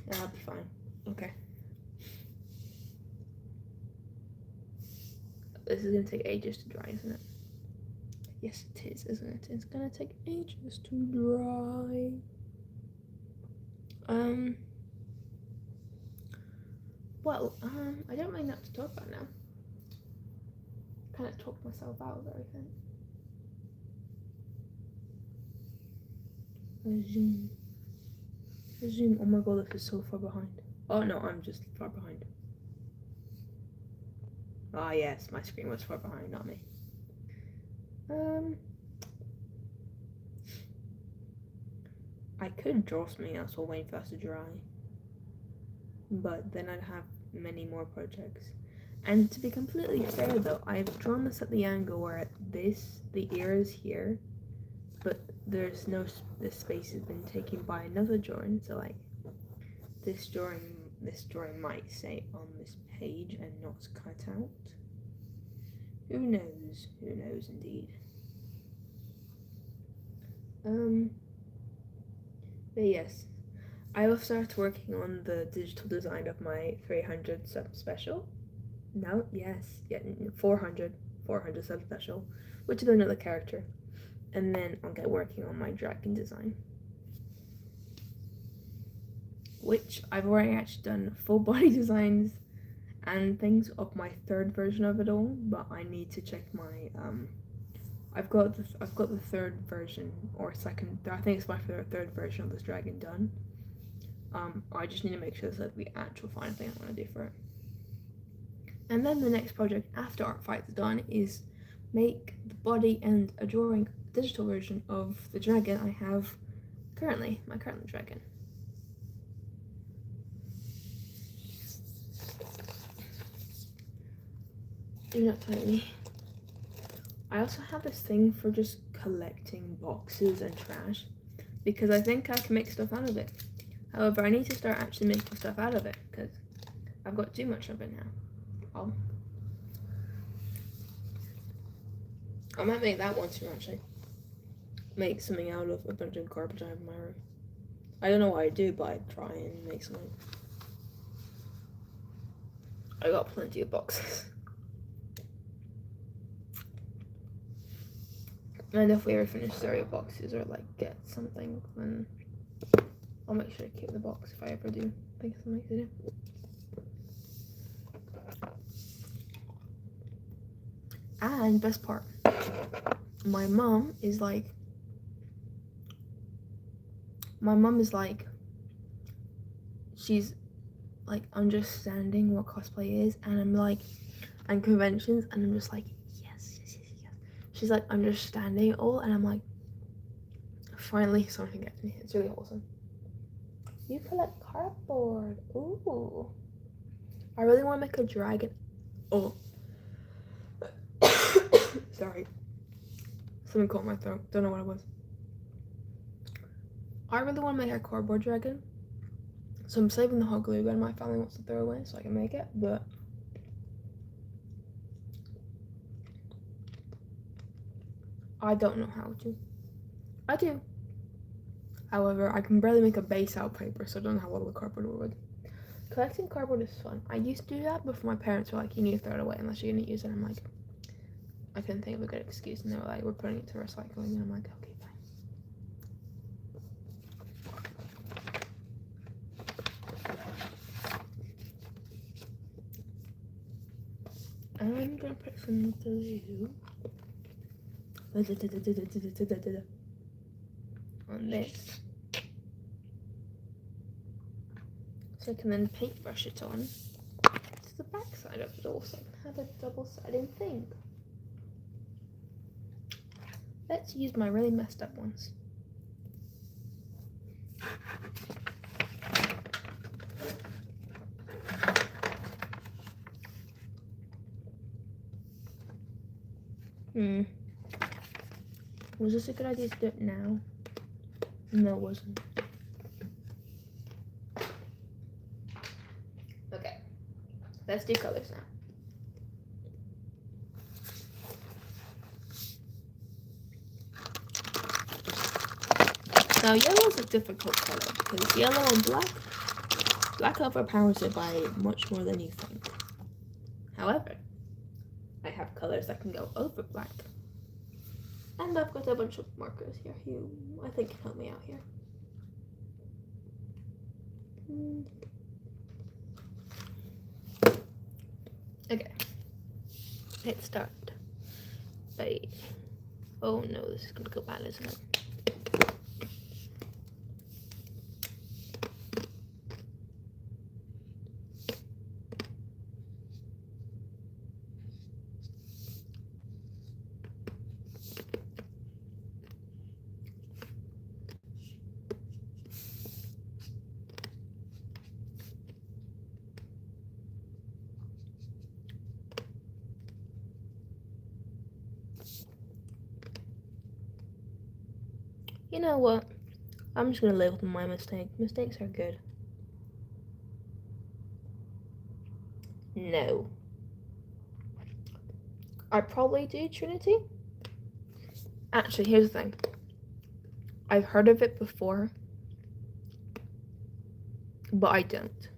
That'll be fine. Okay. This is gonna take ages to dry, isn't it? Yes, it is, isn't it? It's gonna take ages to dry. Well, I don't really know what to talk about now. Kind of talked myself out of everything. Zoom. Oh my god, this is so far behind. Oh no, I'm just far behind. Ah yes, my screen was far behind, not me. I could draw something else while waiting for us to dry. But then I'd have many more projects. And to be completely fair though, I've drawn this at the angle where the ear is here, but there's no, this space has been taken by another drawing, so like, this drawing might say on this page and not cut out. Who knows indeed. But yes, I will start working on the digital design of my 300 sub special. No, yes, yeah, 400 sub special, which is another character. And then I'll get working on my dragon design. Which I've already actually done full body designs and things of my third version of it all, but I need to check my I've got the third version or second. I think it's my third version of this dragon done. I just need to make sure that's the actual final thing I want to do for it. And then the next project after Art Fight's done is make the body and a drawing digital version of the dragon I have currently, my current dragon. Do not tell me. I also have this thing for just collecting boxes and trash because I think I can make stuff out of it. However, I need to start actually making stuff out of it because I've got too much of it now. I might make that one too, actually. Make something out of a bunch of garbage I have in my room. I don't know what I do, but I try and make something. I got plenty of boxes. And if we ever finish cereal boxes or like get something, then I'll make sure to keep the box if I ever do think of something to do. And best part, my mom is like, she's like understanding what cosplay is, and I'm like, and conventions, and I'm just like, yes. She's like understanding it all, and I'm like, finally something gets me. It's really awesome. You collect cardboard. Ooh. I really want to make a dragon. Oh. Sorry. Something caught my throat. Don't know what it was. I really want to make a cardboard dragon. So I'm saving the hot glue gun my family wants to throw away so I can make it, but I don't know how to. I do. However, I can barely make a base out of paper, so I don't know how well the cardboard would. Collecting cardboard is fun. I used to do that before my parents were like, you need to throw it away unless you're going to use it. I'm like, I couldn't think of a good excuse, and they were like, we're putting it to recycling, and I'm like, okay, fine. I'm gonna put some glue on this. So I can then paintbrush it on to the back side of it also. Have a double-sided thing. Let's use my really messed up ones. Was this a good idea to do it now? No, it wasn't. Okay, let's do colors now. Now, yellow is a difficult color because yellow and black overpowers it by much more than you think. However, I have colors that can go over black. And I've got a bunch of markers here who I think can help me out here. Okay, let's start by, oh no, this is gonna go bad, isn't it? You know what? I'm just gonna live with my mistake. Mistakes are good. No. I'd probably do Trinity. Actually, here's the thing. I've heard of it before, but I don't.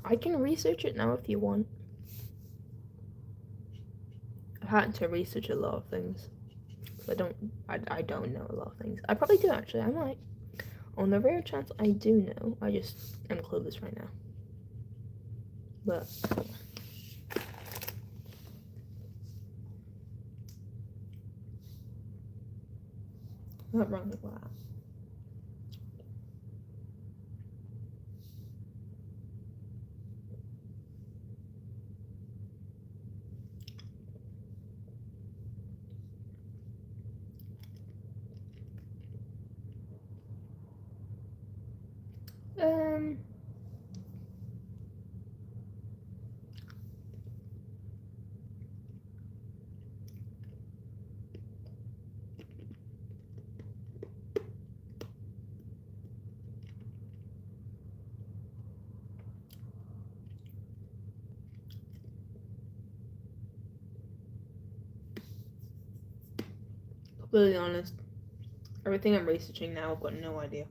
I can research it now if you want. I've had to research a lot of things. I don't know a lot of things. I probably do actually. I might. On the rare chance I do know, I just am clueless right now. But I'm not wrong with that. Completely honest, everything I'm researching now, I've got no idea.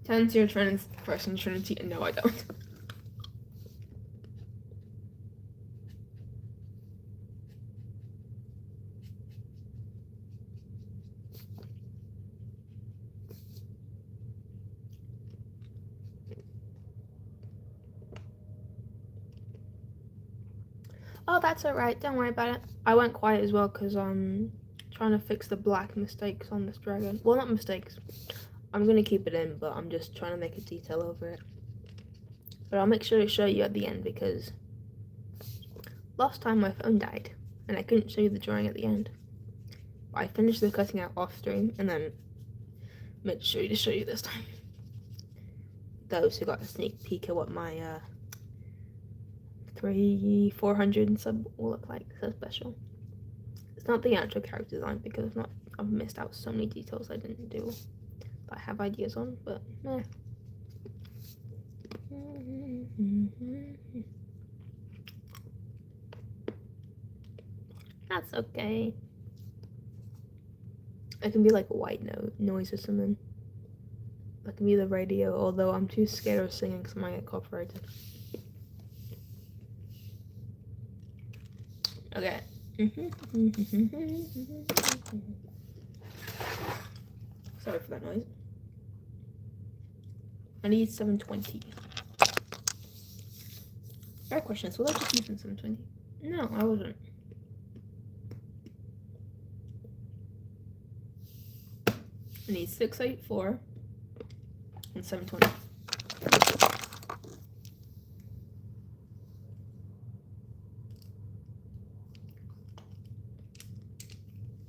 To answer your question, Trinity, and no, I don't. Oh, that's alright, don't worry about it. I went quiet as well because I'm trying to fix the black mistakes on this dragon. Well, not mistakes. I'm going to keep it in, but I'm just trying to make a detail over it. But I'll make sure to show you at the end because last time my phone died and I couldn't show you the drawing at the end. I finished the cutting out off stream and then made sure to show you this time. Those who got a sneak peek at what my 400 sub will look like, so special. It's not the actual character design because I've missed out so many details I didn't do that I have ideas on, but eh. That's okay. It can be like a white noise or something. That can be the radio, although I'm too scared of singing because I might get copyrighted. Okay. Sorry for that noise. I need 720. Right question is, will I just use in 720? No, I wasn't. I need 684 and 720.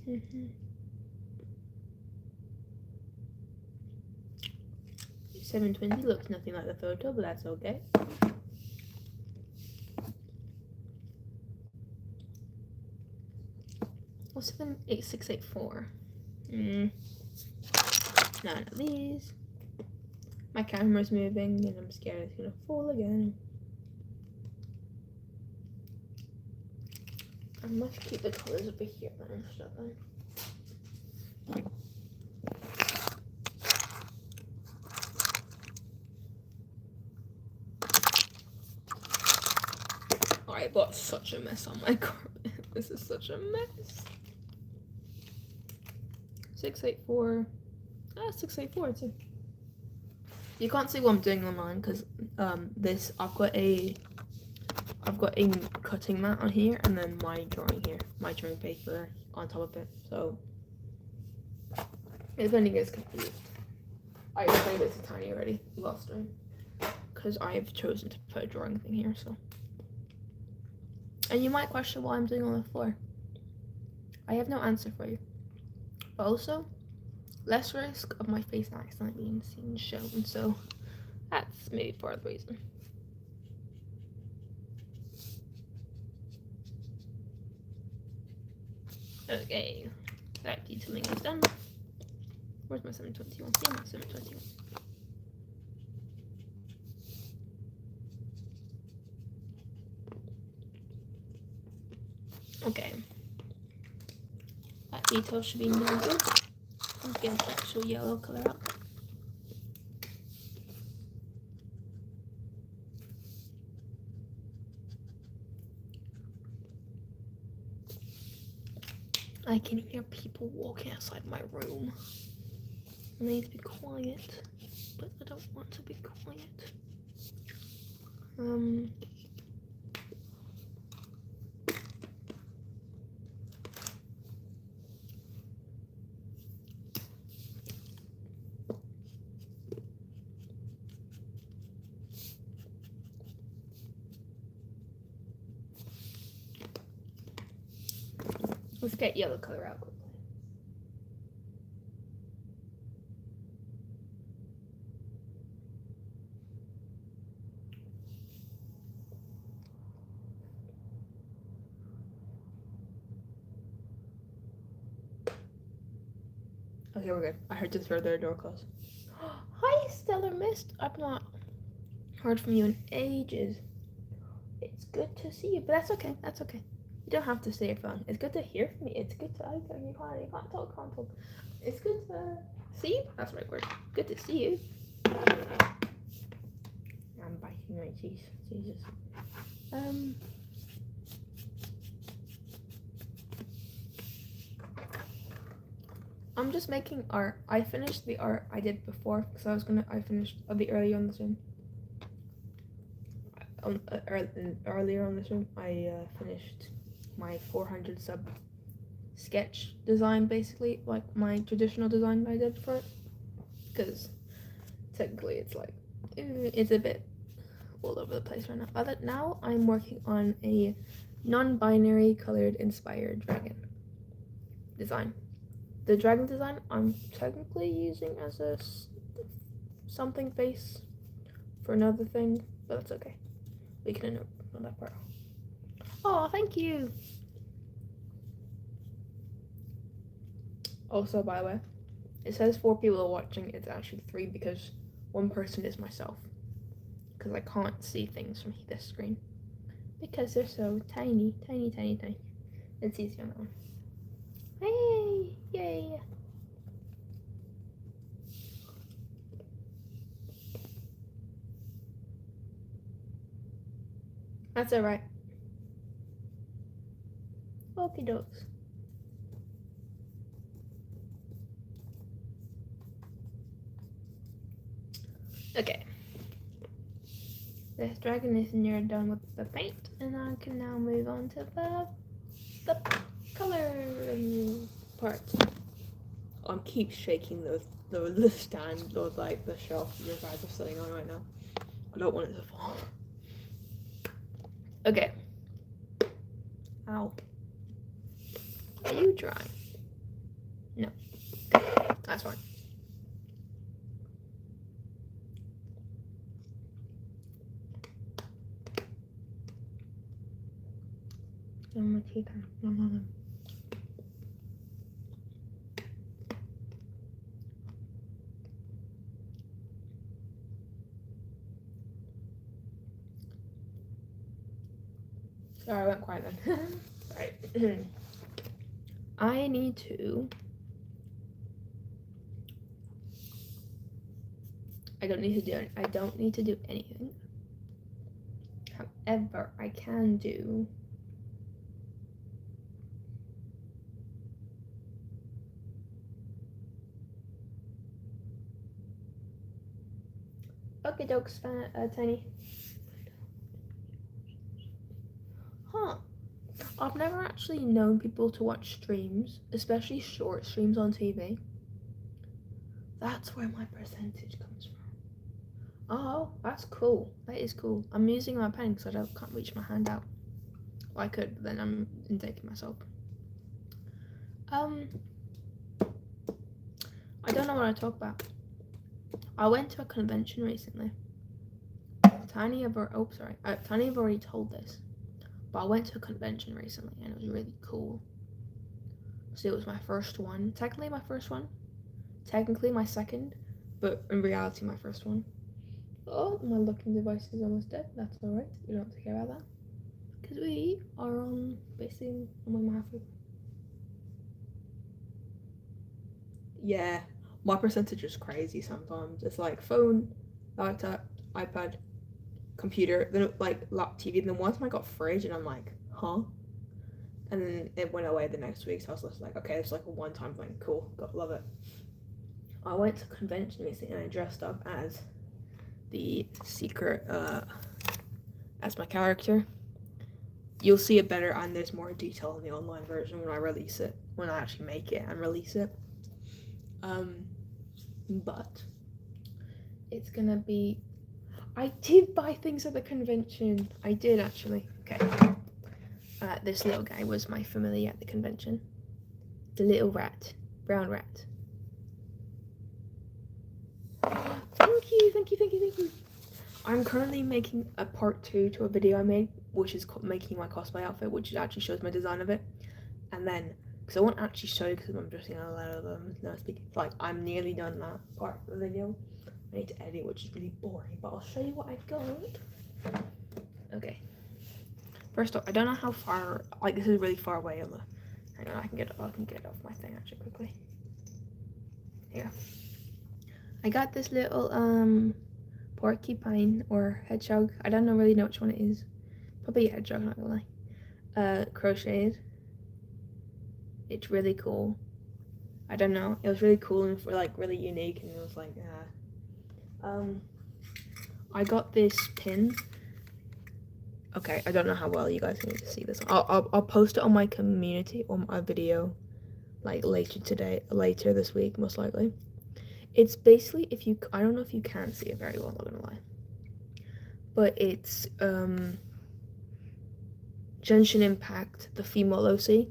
Mm-hmm. 720 looks nothing like the photo, but that's okay. What's 684? None of these. My camera's moving and I'm scared it's gonna fall again. I must keep the colors over here then instead then. I bought such a mess on my carpet. This is such a mess. 684. 684 too. You can't see what I'm doing on mine because this I've got a cutting mat on here and then my drawing here, my drawing paper on top of it. So if anything gets confused, I explained it to Tiny already last time because I have chosen to put a drawing thing here. So, and you might question why I'm doing on the floor. I have no answer for you. But also, less risk of my face accidentally being seen shown. So that's maybe part of the reason. Okay, that detailing is done. Where's my 721? Yeah, my 721. Okay. That detail should be no good. Let's get the actual yellow color up. I can hear people walking outside my room. I need to be quiet, but I don't want to be quiet. Let's get yellow color out quickly. Okay, we're good. I heard just heard their door close. Hi, Stellar Mist. I've not heard from you in ages. It's good to see you, but that's okay. That's okay. You don't have to stay your phone. It's good to hear from me. It's good to you can't talk. It's good to see you. That's the right word. Good to see you. I'm biting my teeth. Jesus. I'm just making art. I finished the art I did before because I finished a bit earlier on the Zoom. Earlier on the Zoom, I finished my 400 sub sketch design, basically, like my traditional design I did for it. Because technically it's like, it's a bit all over the place right now. But now I'm working on a non-binary colored inspired dragon design. The dragon design I'm technically using as a something face for another thing, but that's okay. We can ignore that part. Oh, thank you! Also, by the way, it says 4 people are watching. It's actually 3 because one person is myself. Because I can't see things from this screen. Because they're so tiny. It's easier on that one. Hey! Yay! That's alright. Okie dokes. Okay. this dragon is near done with the paint, and I can now move on to the color part. I keep shaking the stand or like the shelf your guys are sitting on right now. I don't want it to fall. Okay. Ow. Are you dry? No. That's fine. My teeth are Sorry, I went quiet then. Right. I need to. I don't need to do anything. However, I can do. Okay, dokes, Tiny. Huh. I've never actually known people to watch streams, especially short streams on TV. That's where my percentage comes from. Oh, that's cool. That is cool. I'm using my pen because I can't reach my hand out. Well, I could, but then I'm intaking myself. I don't know what I talk about. I went to a convention recently. Tiny have already told this, but I went to a convention recently and it was really cool. So it was my first one. Technically my first one. Technically my second, but in reality my first one. Oh, my looking device is almost dead. That's alright. We don't have to care about that. Because we are on basically on my halfway. Yeah, my percentage is crazy sometimes. It's like phone, laptop, iPad, computer, then like TV. Then once I got fridge, and I'm like, huh? And then it went away the next week. So I was just like, okay, it's like a one-time thing. Cool, love it. I went to a convention recently and I dressed up as the secret, as my character. You'll see it better, and there's more detail in the online version when I release it, when I actually make it and release it. But it's gonna be. I did buy things at the convention. I did actually. Okay. This little guy was my familiar at the convention. The little rat, brown rat. Thank you. I'm currently making a part 2 to a video I made, which is making my cosplay outfit, which actually shows my design of it. And then, because I won't actually show you because I'm dressing a lot of them. No, speaking like I'm nearly done that part of the video. I need to edit, which is really boring, but I'll show you what I got. Okay. First off, I don't know how far. Like this is really far away. Hang on, I can get it off my thing actually quickly. Yeah. I got this little porcupine or hedgehog. I don't really know which one it is. Probably a hedgehog, not gonna lie. Crocheted. It's really cool. I don't know. It was really cool and like really unique, and it was like, I got this pin. Okay, I don't know how well you guys need to see this. I'll post it on my community on my video, like later this week, most likely. It's basically I don't know if you can see it very well, not gonna lie. But it's Genshin Impact, the female OC,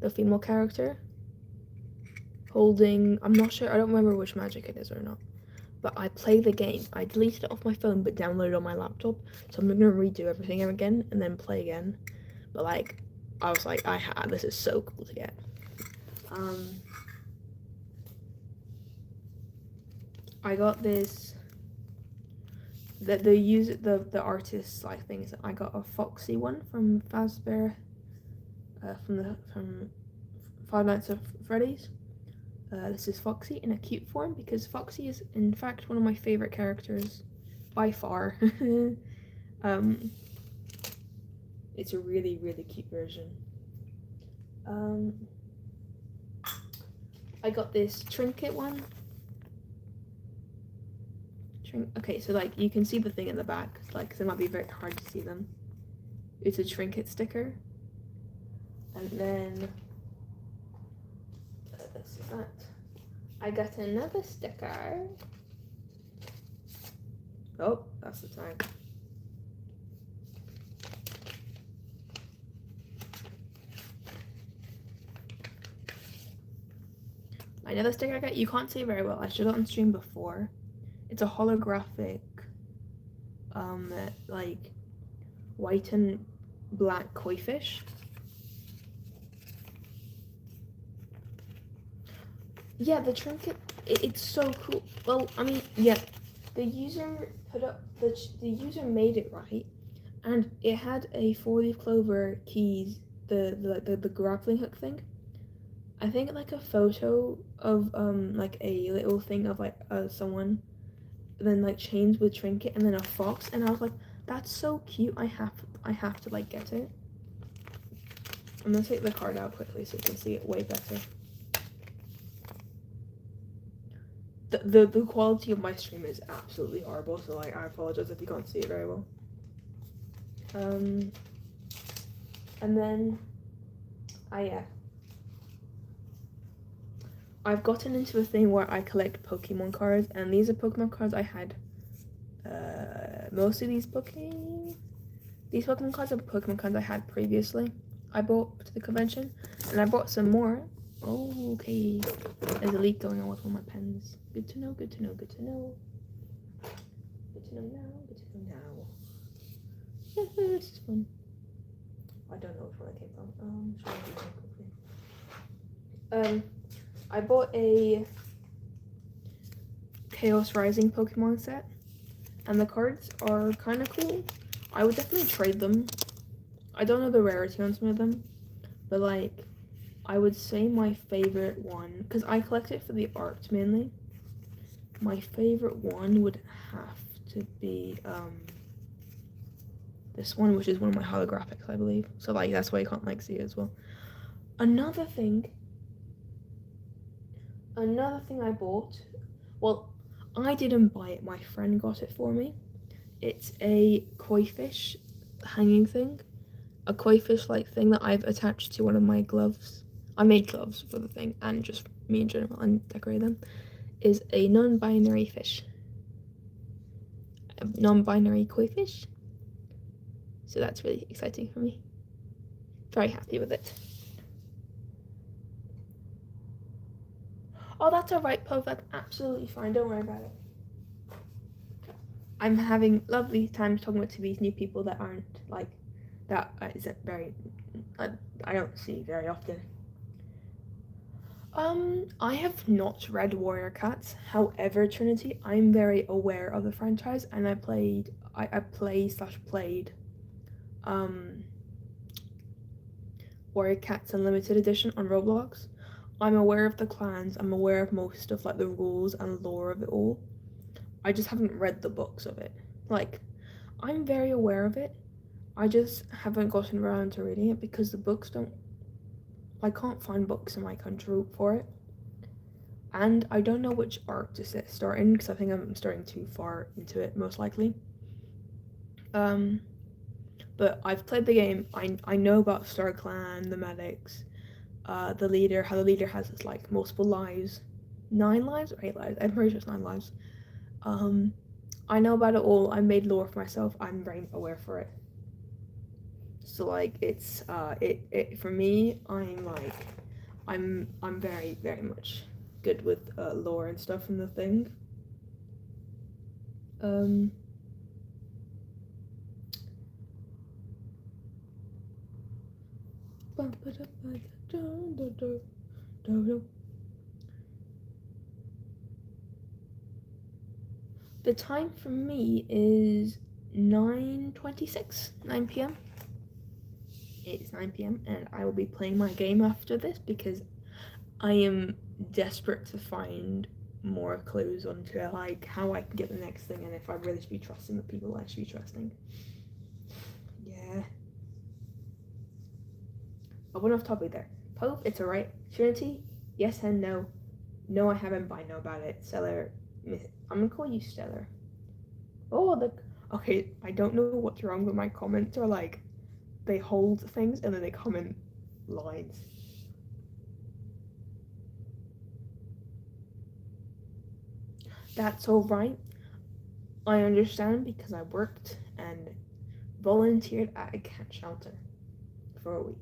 the female character, holding, I'm not sure, I don't remember which magic it is or not. But I play the game. I deleted it off my phone but downloaded it on my laptop. So I'm gonna redo everything again and then play again. But like, I was like, this is so cool to get. I got this. The artist like things. I got a Foxy one from Fazbear, from Five Nights at Freddy's. This is Foxy in a cute form because Foxy is in fact one of my favorite characters by far. It's a really, really cute version. I got this trinket one. Okay, so like you can see the thing in the back, like, cause it might be very hard to see them. It's a trinket sticker, and then this is that. I got another sticker. Oh, that's the time. Another sticker I got. You can't see very well. I showed it on stream before. It's a holographic, like white and black koi fish. Yeah, the trinket. It's so cool. Well, I mean, yeah, the user put up the user made it right, and it had a 4-leaf clover keys. The grappling hook thing. I think like a photo of like a little thing of like someone, then like chains with trinket, and then a fox, and I was like, that's so cute. I have to like get it. I'm gonna take the card out quickly so you can see it way better. The quality of my stream is absolutely horrible, so like I apologize if you can't see it very well. And then yeah. I've gotten into a thing where I collect Pokemon cards, and these are Pokemon cards I had. Most of these Pokemon cards are Pokemon cards I had previously. I bought to the convention, and I bought some more. Oh, okay. There's a leak going on with one of my pens. Good to know, good to know, good to know. Good to know now, good to know now. This is fun. I don't know which one I came from. Quickly. I bought a Chaos Rising Pokemon set, and the cards are kind of cool. I would definitely trade them. I don't know the rarity on some of them, but like, I would say my favorite one, because I collect it for the art mainly, my favorite one would have to be this one, which is one of my holographics, I believe. So like, that's why you can't like see it as well. Another thing I bought, well, I didn't buy it, my friend got it for me. It's a koi fish hanging thing. A koi fish like thing that I've attached to one of my gloves. I made gloves for the thing, and just me in general, and decorate them. Is a non-binary fish. A non-binary koi fish. So that's really exciting for me. Very happy with it. Oh, that's alright, Pove. That's absolutely fine. Don't worry about it. I'm having lovely times talking to these new people that aren't like that. Isn't very. I don't see very often. I have not read Warrior Cats. However, Trinity, I'm very aware of the franchise, and I played Warrior Cats Unlimited Edition on Roblox. I'm aware of the clans. I'm aware of most of like the rules and lore of it all. I just haven't read the books of it. Like, I'm very aware of it. I just haven't gotten around to reading it because the books don't. I can't find books in my country for it. And I don't know which arc to start in because I think I'm starting too far into it, most likely. But I've played the game. I know about Star Clan, the medics, the leader, how the leader has his like multiple lives. 9 lives or 8 lives? I'm pretty sure it's 9 lives. I know about it all. I made lore for myself. I'm very aware for it. So like it's it for me, I'm very, very much good with lore and stuff in the thing. The time for me is 9:26, 9 p.m. It's 9 p.m. and I will be playing my game after this because I am desperate to find more clues onto like how I can get the next thing and if I really should be trusting the people I should be trusting. Yeah. I went off topic there. Pope, it's alright. Trinity, yes and no. No, I haven't, but I know about it. Stellar, I'm gonna call you Stellar. Oh, okay, I don't know what's wrong, but my comments are like, they hold things and then they comment lines. That's all right. I understand because I worked and volunteered at a cat shelter for a week.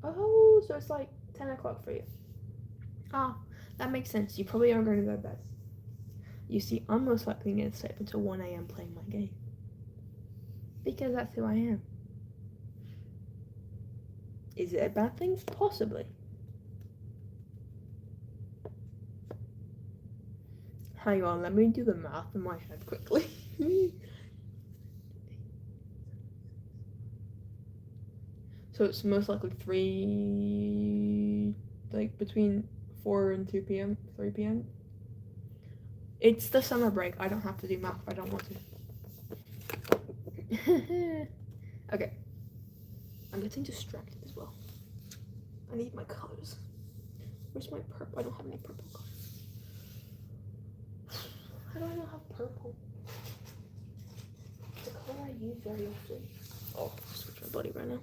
Oh, so it's like 10 o'clock for you. Ah, that makes sense. You probably aren't going to go to bed. You see, I'm most likely going to stay up until 1 a.m. playing my game. Because that's who I am. Is it a bad thing? Possibly. Hang on, let me do the math in my head quickly. So it's most likely between 4 and 2 p.m., 3 p.m. It's the summer break. I don't have to do math if I don't want to. Okay. I'm getting distracted as well. I need my colors. Where's my purple? I don't have any purple colors. How do I not have purple? It's a color I use very often. Oh, I'll switch my body right now.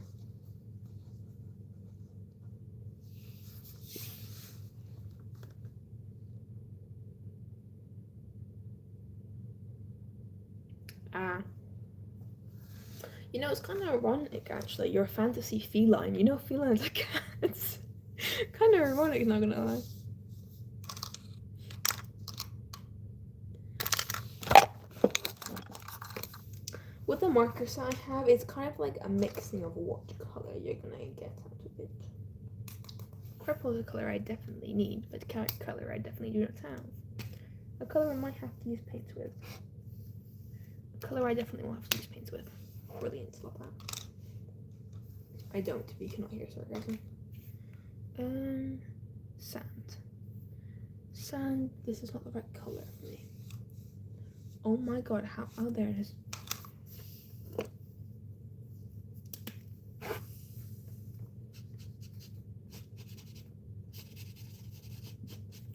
You know, it's kind of ironic actually. You're a fantasy feline. You know, felines are cats. Kind of ironic, not gonna lie. With the markers I have, it's kind of like a mixing of what color you're gonna get out of it. Purple is a color I definitely need, but color I definitely do not have. A color I might have to use paints with. A color I definitely will have to use paints with. Brilliant, love that. I don't, if you cannot hear sarcasm. Sand. Sand, this is not the right color for me. Oh my god, how, oh there it is.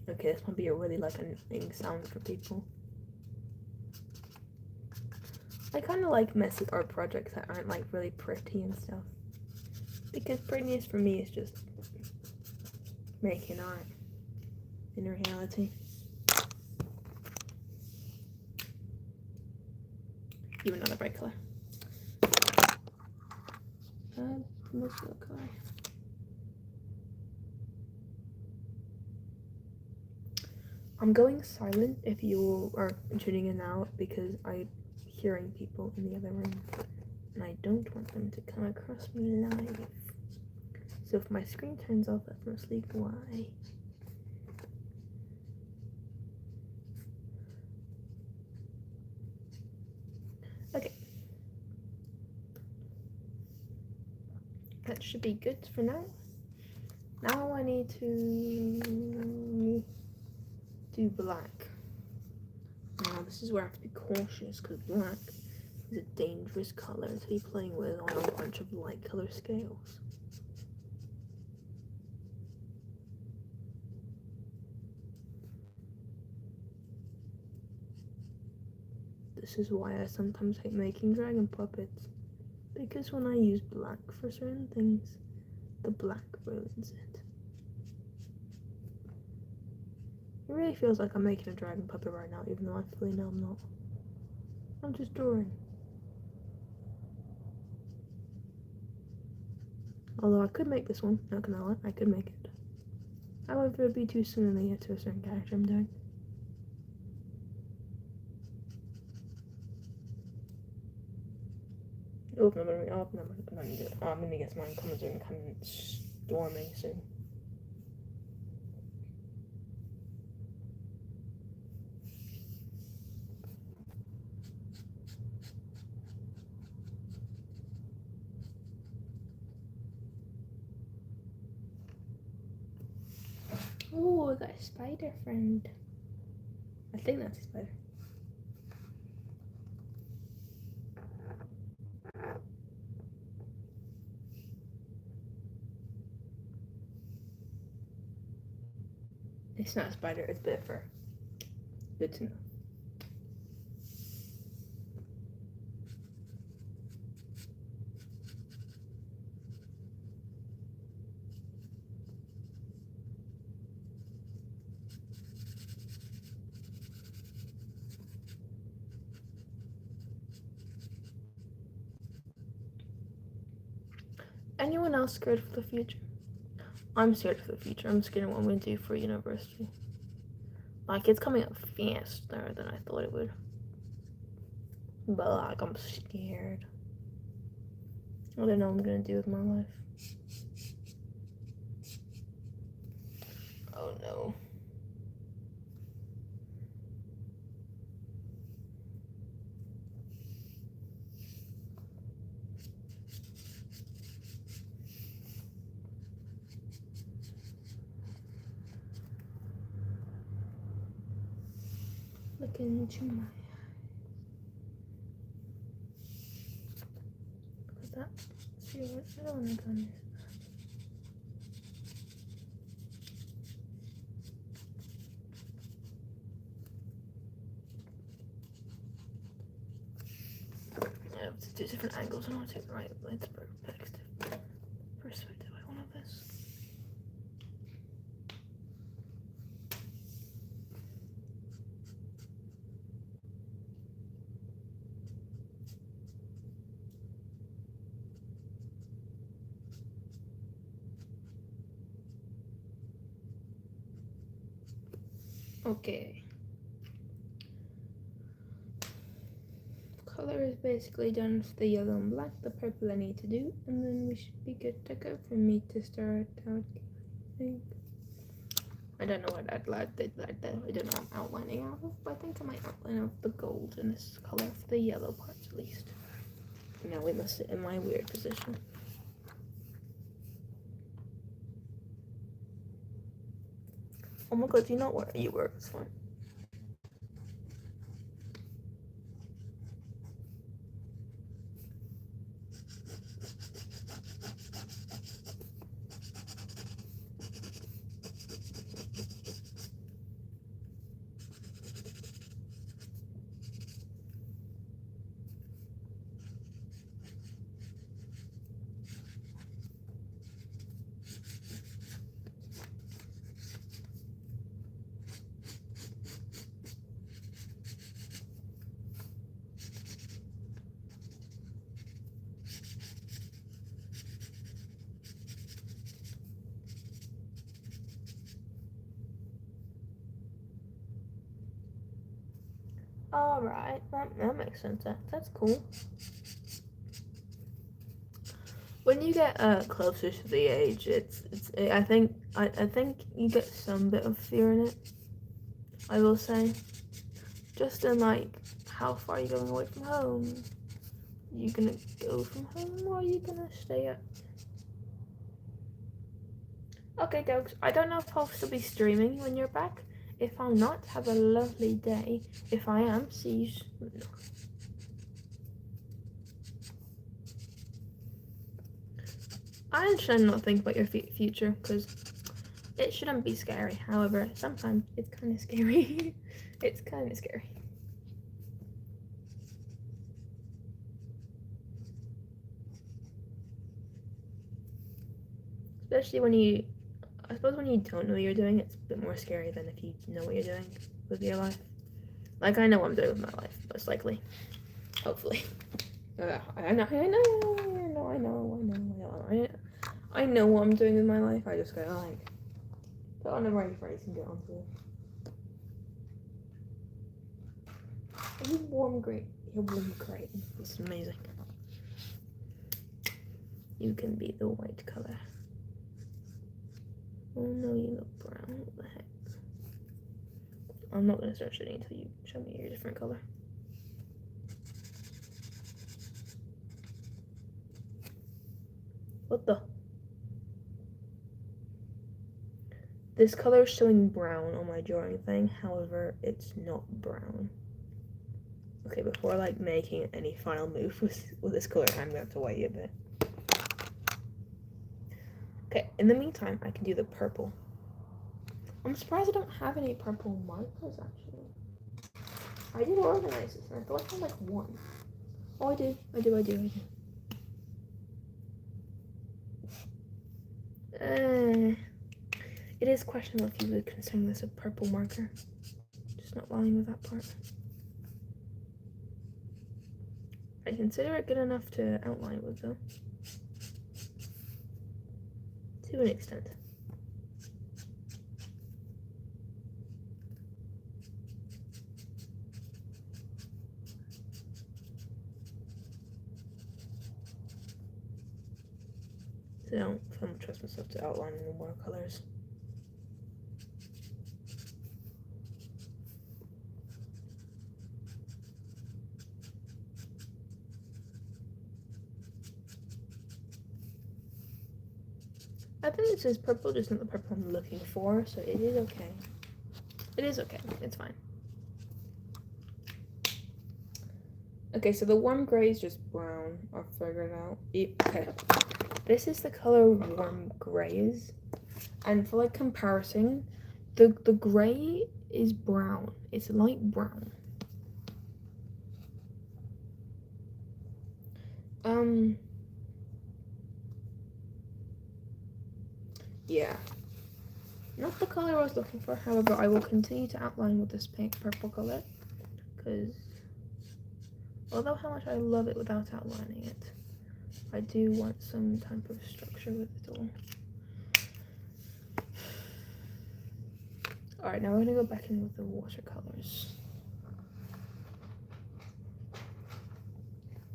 Okay, this might be a really like annoying sound for people. I kind of like messy art projects that aren't like really pretty and stuff. Because prettiness for me is just making art in reality. Even another bright color. Most of the color. I'm going silent if you are tuning in now because I'm hearing people in the other room and I don't want them to come across me live. So if my screen turns off, that's mostly why. Okay. That should be good for now. Now I need to do black. Now this is where I have to be cautious because black is a dangerous color to be playing with on a bunch of light color scales. This is why I sometimes hate making dragon puppets, because when I use black for certain things, the black ruins it. It really feels like I'm making a dragon puppet right now, even though I fully know I'm not. I'm just drawing. Although I could make this one, not gonna lie, I could make it. However, it'd be too soon to get to a certain character I'm doing. Oh, no, I need it. I'm gonna get some comments and come storming soon. Oh, I got a spider friend. I think that's a spider. It's not a spider, it's bit of fur. Good to know. Anyone else scared for the future? I'm scared for the future. I'm scared of what I'm going to do for university. Like, it's coming up faster than I thought it would. But, like, I'm scared. I don't know what I'm going to do with my life. Oh, no. Look into my eyes. Look at that. See what I don't want to go in this. I have to do different angles. I don't want to take the right perspective. I want this. Okay. Color is basically done for the yellow and black. The purple I need to do, and then we should be good to go for me to start out. I don't know what I'd like that. I don't know what I'm outlining out of, but I think I might outline out the gold in this color for the yellow parts at least. Now we must sit in my weird position. Oh my god, you know where you were, it's fine. Alright, that makes sense. That's cool. When you get closer to the age, I think you get some bit of fear in it. I will say, just in like how far are you going away from home? Are you gonna go from home or are you gonna stay up? Okay, folks. I don't know if I'll still be streaming when you're back. If I'm not, have a lovely day. If I am, see you soon. I should not think about your future because it shouldn't be scary. However, sometimes it's kind of scary. It's kind of scary. Especially when I suppose when you don't know what you're doing, it's a bit more scary than if you know what you're doing with your life. Like, I know what I'm doing with my life, most likely. Hopefully. I know what I'm doing with my life. I just go, like, put on a right phrase and get onto it. You're warm great. It's amazing. You can be the white color. Oh no, you look brown. What the heck? I'm not gonna start shooting until you show me your different color. What the? This color is showing brown on my drawing thing, however, it's not brown. Okay, before like making any final move with this color, I'm gonna have to wait a bit. Okay, in the meantime, I can do the purple. I'm surprised I don't have any purple markers, actually. I did organize this, and I thought I had like one. Oh, I do. It is questionable if you would consider this a purple marker. Just not lying with that part. I consider it good enough to outline with, though. To an extent. So I don't trust myself to outline any more colors. I think this is purple, just not the purple I'm looking for, so it is okay. It is okay, it's fine. Okay, so the warm gray is just brown. I'll figure it out. Okay, this is the color warm gray is, and for like comparison, the gray is brown. It's light brown. Yeah. Not the color I was looking for, however, I will continue to outline with this purple color, because although how much I love it without outlining it, I do want some type of structure with it all. Alright, now we're gonna go back in with the watercolors.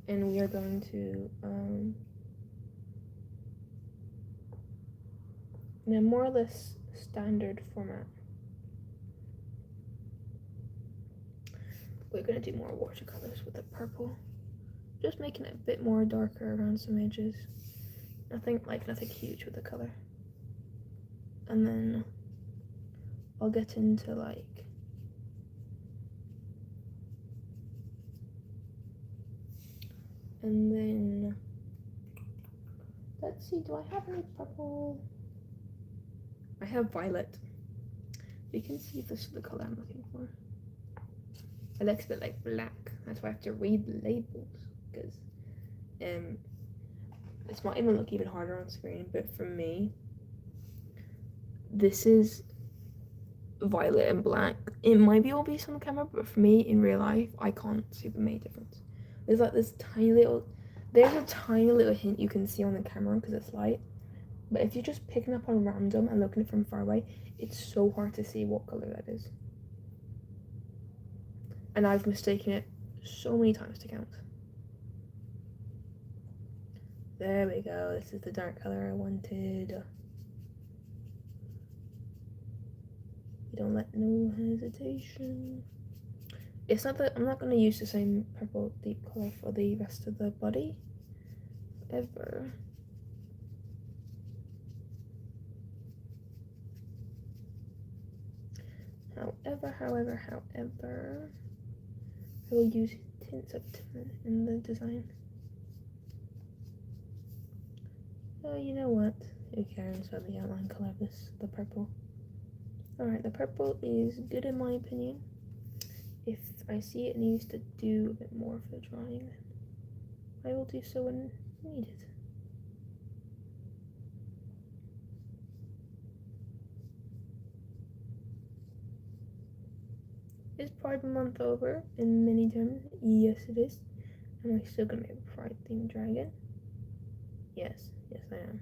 And we are going to, in a more or less standard format, we're gonna do more watercolors with the purple. Just making it a bit more darker around some edges. Nothing huge with the color. And then I'll get into like and then let's see, do I have any purple? I have violet. You can see this is the color I'm looking for. It looks a bit like black. That's why I have to read the labels, because this might even look even harder on screen, but for me, this is violet and black. It might be obvious on the camera, but for me in real life, I can't see the main difference. There's like this there's a tiny little hint you can see on the camera because it's light, but if you're just picking up on random and looking at it from far away, it's so hard to see what color that is. And I've mistaken it so many times to count. There we go, this is the dark color I wanted. You don't let no hesitation. It's not that I'm not going to use the same purple deep color for the rest of the body ever. However, I will use tints of tin in the design. Oh, you know what? Who cares about the outline color of the purple? Alright, the purple is good in my opinion. If I see it needs to do a bit more for the drawing, then I will do so when needed. Is Pride Month over in many terms? Yes, it is. Am I still gonna be a Pride themed dragon? Yes, I am.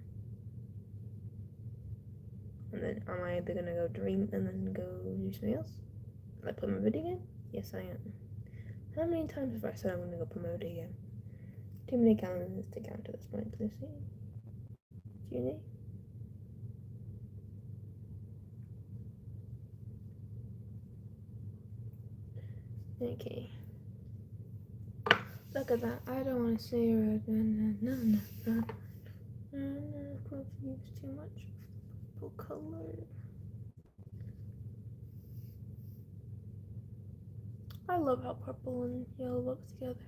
And then am I either gonna go dream and then go do something else? Like play my video game? Yes, I am. How many times have I said I'm gonna go promote again? Too many calendars to count at this point. Let's see. Junie? Okay. Look at that. I don't want to say it. No. Confused too much. Purple color. I love how purple and yellow look together.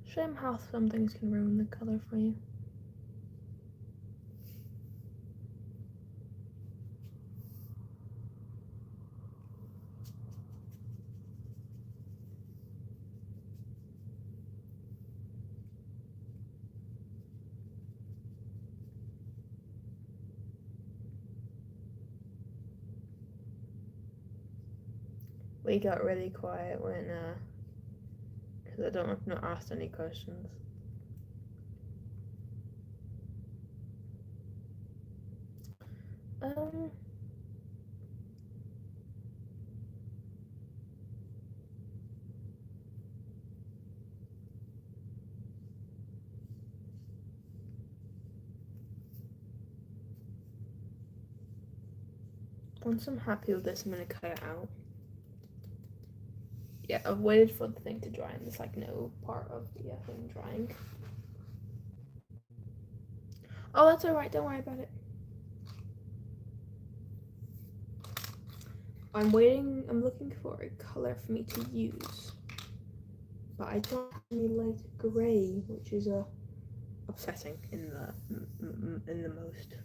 Shame how some things can ruin the color for you. we got really quiet when, because I've not asked any questions. Once I'm happy with this, I'm gonna cut it out. Yeah, I've waited for the thing to dry, and there's like no part of the thing drying. Oh, that's alright, don't worry about it. I'm looking for a colour for me to use. But I don't have any light grey, which is upsetting in the most.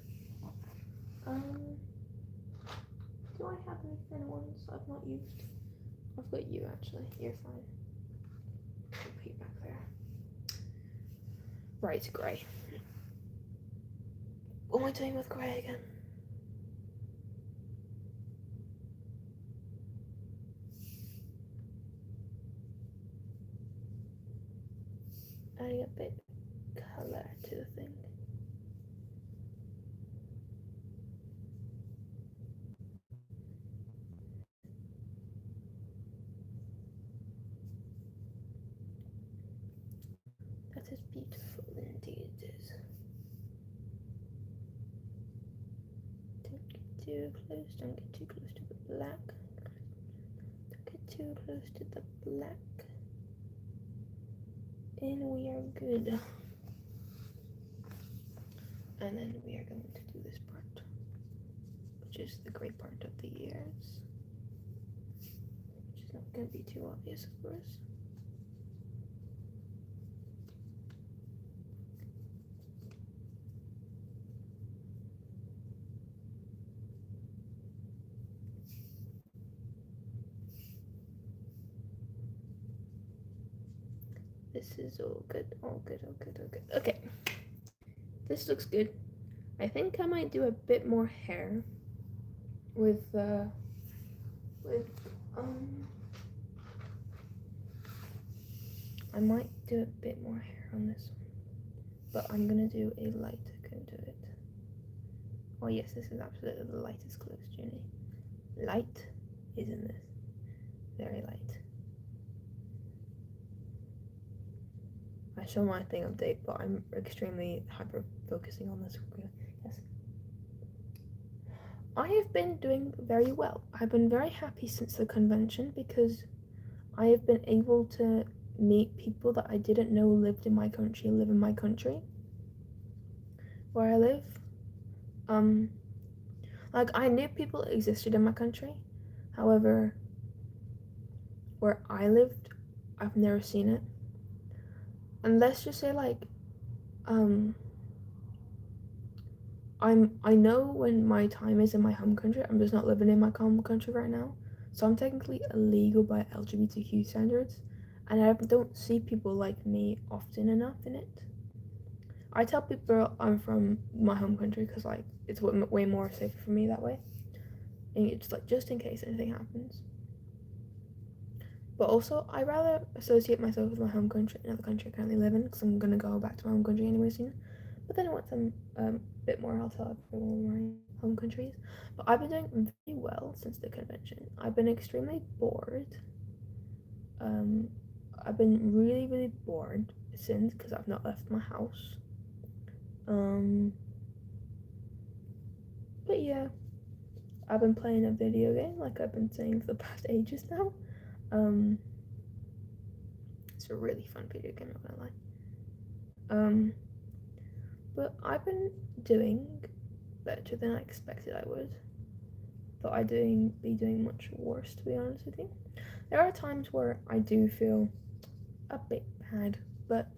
Do I have any thin ones I've not used? I've got you actually. You're fine. Put you back there. Right, grey. What am I doing with grey again? Adding a bit of colour to the thing. That is beautiful indeed. Don't get too close, don't get too close to the black. Don't get too close to the black. And we are good. And then we are going to do this part, which is the great part of the ears, which is not going to be too obvious, of course. This is all good, all good, all good, all good. Okay, this looks good. I think I might do a bit more hair with I might do a bit more hair on this one, but I'm gonna do a lighter coat of it. Oh yes, this is absolutely the lightest close, Junie. Light is in this. Very light. I show my thing update, but I'm extremely hyper focusing on this. Yes. I have been doing very well. I've been very happy since the convention because I have been able to meet people that I didn't know lived in my country, live in my country, where I live. Like I knew people existed in my country, however, where I lived, I've never seen it. And let's just say like, I know when my time is in my home country. I'm just not living in my home country right now, so I'm technically illegal by LGBTQ standards, and I don't see people like me often enough in it. I tell people I'm from my home country because like it's way more safer for me that way, and it's like just in case anything happens. But also, I rather associate myself with my home country, another country I currently live in, because I'm gonna go back to my home country anyway soon. But then once I'm a bit more, I'll tell everyone my home countries. But I've been doing very well since the convention. I've been extremely bored. I've been really bored since because I've not left my house. But yeah, I've been playing a video game like I've been saying for the past ages now. It's a really fun video game, not gonna lie. But I've been doing better than I expected I would. Thought I'd be doing much worse, to be honest with you. There are times where I do feel a bit bad, but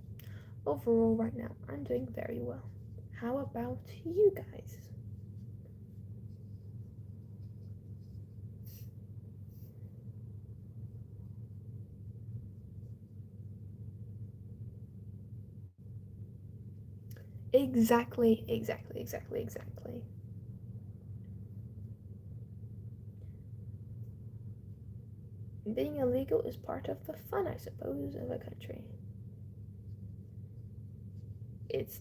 overall right now I'm doing very well. How about you guys? Exactly. being illegal is part of the fun, I suppose, of a country. It's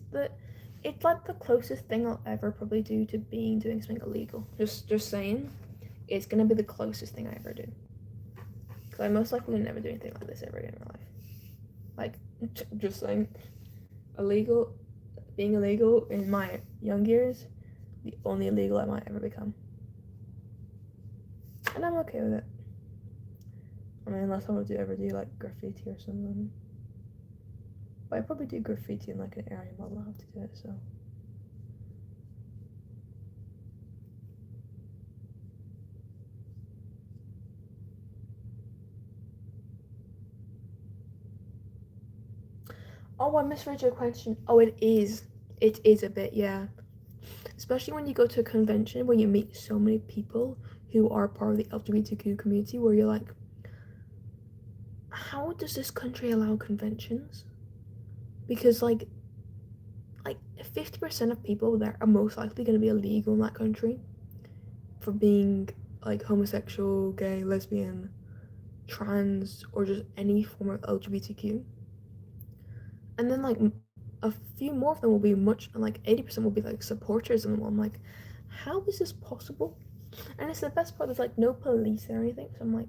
like the closest thing I'll ever probably do to doing something illegal. Just saying, it's gonna be the closest thing I ever do. Because I most likely will never do anything like this ever again in my life. Like, just saying, being illegal in my young years, the only illegal I might ever become. And I'm okay with it. I mean, unless I would ever do like graffiti or something. But I probably do graffiti in like an area I'm not allowed to do it, so. Oh, I misread your question. Oh, it is. It is a bit, yeah. Especially when you go to a convention where you meet so many people who are part of the LGBTQ community, where you're like, how does this country allow conventions? Because like 50% of people there are most likely going to be illegal in that country for being like homosexual, gay, lesbian, trans, or just any form of LGBTQ. And then like a few more of them will be like 80% will be like supporters of them. I'm like, how is this possible? And it's the best part, there's like no police or anything, so I'm like,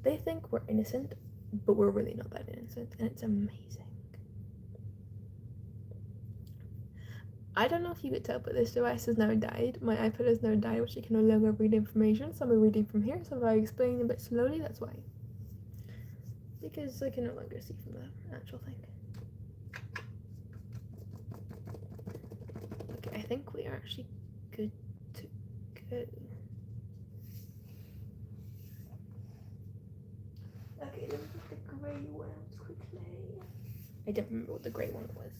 they think we're innocent, but we're really not that innocent, and it's amazing. I don't know if you could tell, but this device has now died. My iPad has now died, which I can no longer read information, so I'm reading from here, so if I explain a bit slowly, that's why. Because I can no longer see from the actual thing. Okay, I think we are actually good to go. Okay, let me get the grey one out quickly. I don't remember what the grey one was.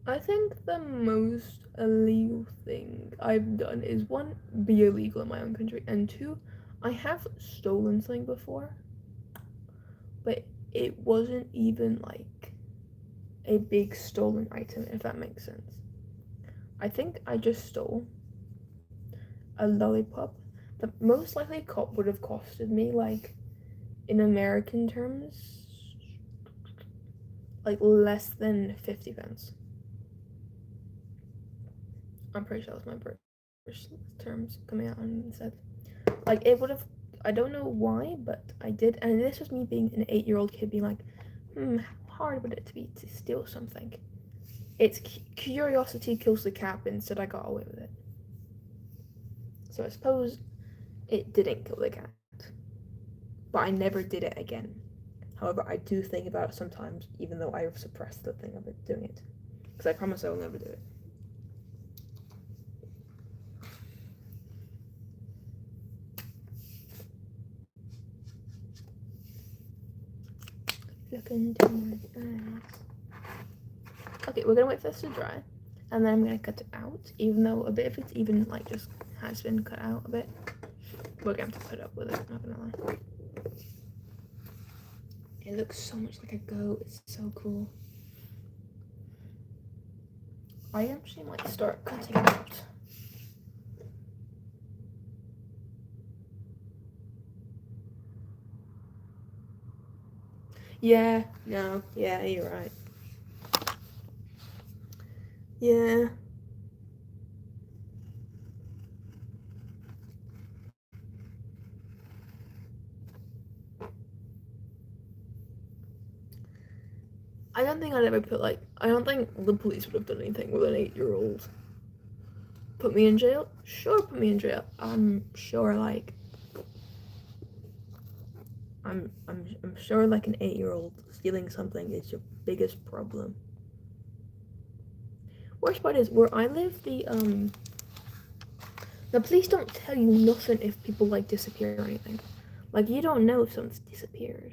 I think the most illegal thing I've done is one, be illegal in my own country, and two, I have stolen something before, but it wasn't even like a big stolen item, if that makes sense. I think I just stole a lollipop that most likely would have costed me, like, in American terms, like less than 50 pence. I'm pretty sure that's my British terms coming out and said. Like, it would have, I don't know why, but I did, and this was me being an 8-year-old kid being like, how hard would it be to steal something? It's curiosity kills the cat, and instead I got away with it. So I suppose it didn't kill the cat. But I never did it again. However, I do think about it sometimes, even though I've suppressed the thing of it doing it. Because I promise I will never do it. Look into my eyes. Okay, we're gonna wait for this to dry, and then I'm gonna cut it out, even though a bit of it's even like just has been cut out a bit. We're gonna have to put up with it, not gonna lie. It looks so much like a goat, it's so cool. I actually might start cutting it out. Yeah, no, yeah, you're right. Yeah. I don't think I'd ever I don't think the police would have done anything with an 8-year-old. Put me in jail? Sure, put me in jail. I'm sure, like, I'm sure, like, an 8-year-old stealing something is your biggest problem. Worst part is, where I live, the police don't tell you nothing if people, like, disappear or anything. Like, you don't know if someone's disappeared.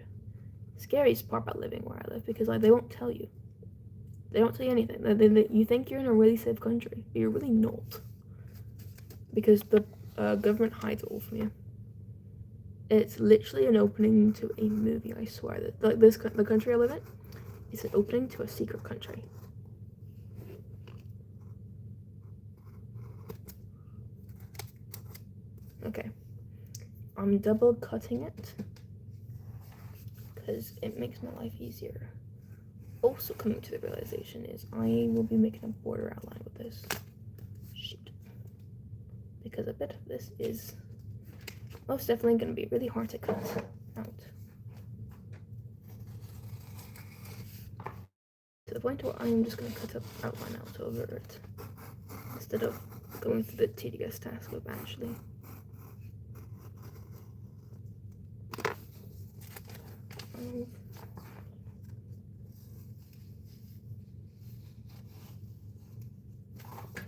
Scariest part about living where I live, because, like, they won't tell you. They don't tell you anything. You think you're in a really safe country, but you're really not. because the government hides it all from you. It's literally an opening to a movie, I swear. That like the country I live in, it's an opening to a secret country. Okay. I'm double cutting it because it makes my life easier. Also coming to the realization is I will be making a border outline with this. Shoot. Because a bit of this is most definitely going to be really hard to cut out. To the point where I'm just going to cut up outline out over it instead of going through the tedious task of actually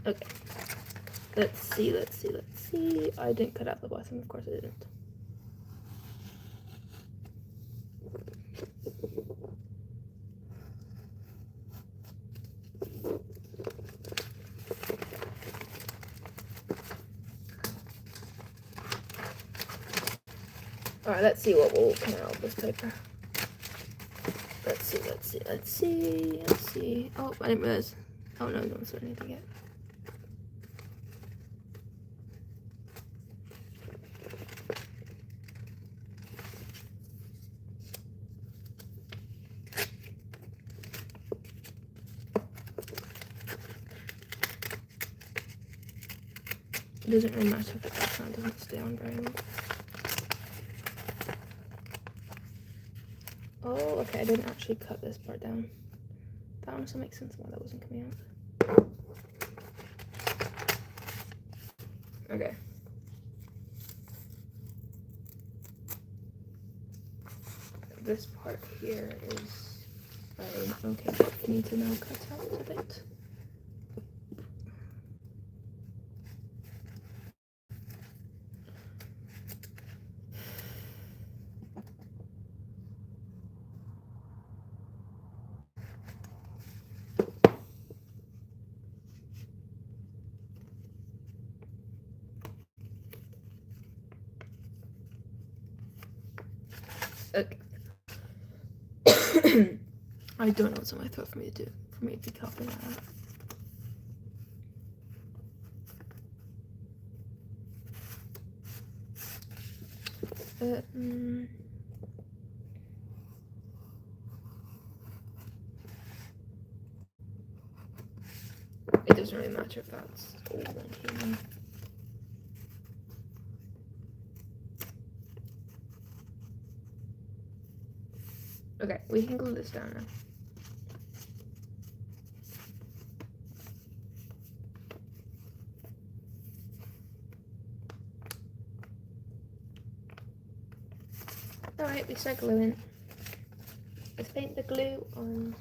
okay. Let's see. I didn't cut out the bottom, of course I didn't. Alright, let's see what will come out of this paper. Let's see. Oh, I didn't realize. Oh no, I don't start anything yet. It doesn't really matter if the background doesn't stay on very long. Oh, okay, I didn't actually cut this part down. That honestly makes sense why that wasn't coming out. Okay. This part here is okay, but I need to now cut out a bit. Okay. I don't know what's on my throat for me to be coughing that out. It doesn't really matter if that's all one here. Okay, we can glue this down now. Alright, we start gluing. Let's paint the glue on.